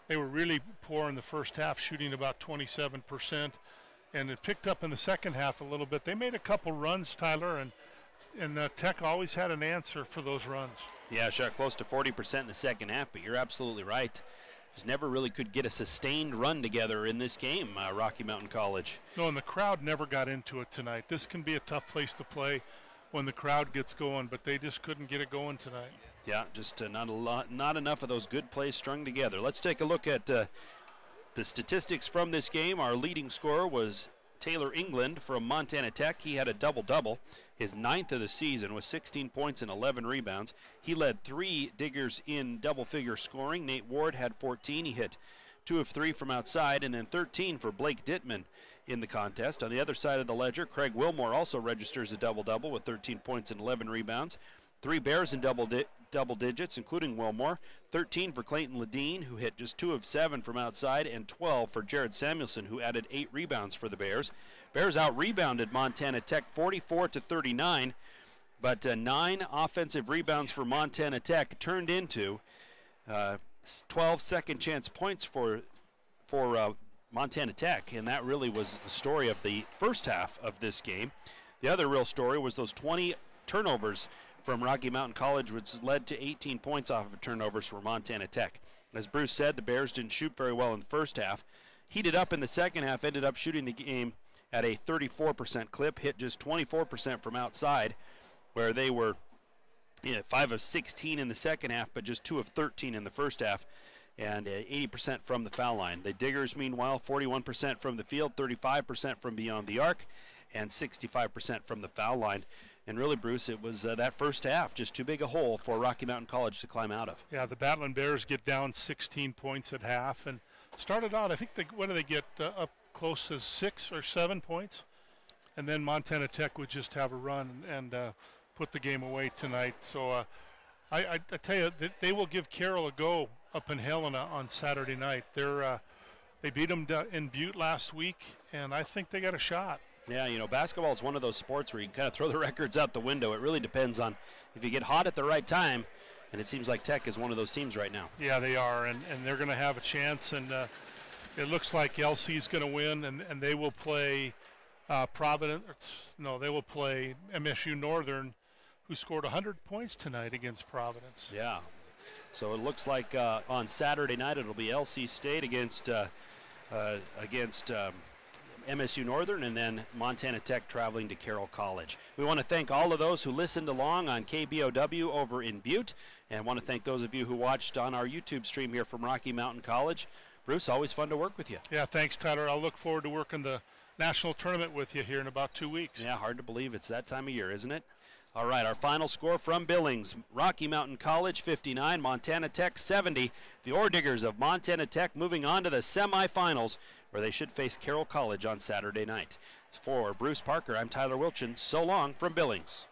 They were really poor in the first half, shooting about 27%, and it picked up in the second half a little bit. They made a couple runs, Tyler, and Tech always had an answer for those runs. Yeah, shot close to 40% in the second half, but you're absolutely right. Just never really could get a sustained run together in this game, Rocky Mountain College. No, and the crowd never got into it tonight. This can be a tough place to play when the crowd gets going, but they just couldn't get it going tonight. Yeah, just not enough of those good plays strung together. Let's take a look at the statistics from this game. Our leading scorer was Taylor England from Montana Tech. He had a double-double. His 9th of the season was 16 points and 11 rebounds. He led 3 Diggers in double-figure scoring. Nate Ward had 14. He hit 2 of 3 from outside, and then 13 for Blake Dittman in the contest. On the other side of the ledger, Craig Wilmore also registers a double-double with 13 points and 11 rebounds. 3 Bears in double digits, including Wilmore. 13 for Clayton Ledeen, who hit just 2 of 7 from outside, and 12 for Jared Samuelson, who added 8 rebounds for the Bears. Bears out-rebounded Montana Tech 44-39, but 9 offensive rebounds for Montana Tech turned into 12 second-chance points for Montana Tech, and that really was the story of the first half of this game. The other real story was those 20 turnovers from Rocky Mountain College, which led to 18 points off of turnovers for Montana Tech. As Bruce said, the Bears didn't shoot very well in the first half. Heated up in the second half, ended up shooting the game at a 34% clip, hit just 24% from outside, where they were 5 of 16 in the second half, but just 2 of 13 in the first half, and 80% from the foul line. The Diggers, meanwhile, 41% from the field, 35% from beyond the arc, and 65% from the foul line. And really, Bruce, it was that first half, just too big a hole for Rocky Mountain College to climb out of. Yeah, the Battling Bears get down 16 points at half and started out, I think, what do they get, up close to 6 or 7 points? And then Montana Tech would just have a run and put the game away tonight. So I tell you, they will give Carroll a go up in Helena on Saturday night. They beat them in Butte last week, and I think they got a shot. Yeah, you know, basketball is one of those sports where you can kind of throw the records out the window. It really depends on if you get hot at the right time, and it seems like Tech is one of those teams right now. Yeah, they are, and they're going to have a chance, and it looks like LC is going to win, and they will play Providence. No, they will play MSU Northern, who scored 100 points tonight against Providence. Yeah, so it looks like on Saturday night it'll be LC State against MSU Northern, and then Montana Tech traveling to Carroll College. We want to thank all of those who listened along on KBOW over in Butte, and want to thank those of you who watched on our YouTube stream here from Rocky Mountain College. Bruce, always fun to work with you. Yeah, thanks, Tyler. I'll look forward to working the national tournament with you here in about 2 weeks. Yeah, hard to believe it's that time of year, isn't it? All right, our final score from Billings. Rocky Mountain College 59, Montana Tech 70. The Orediggers of Montana Tech moving on to the semifinals, where they should face Carroll College on Saturday night. For Bruce Parker, I'm Tyler Wilchin. So long from Billings.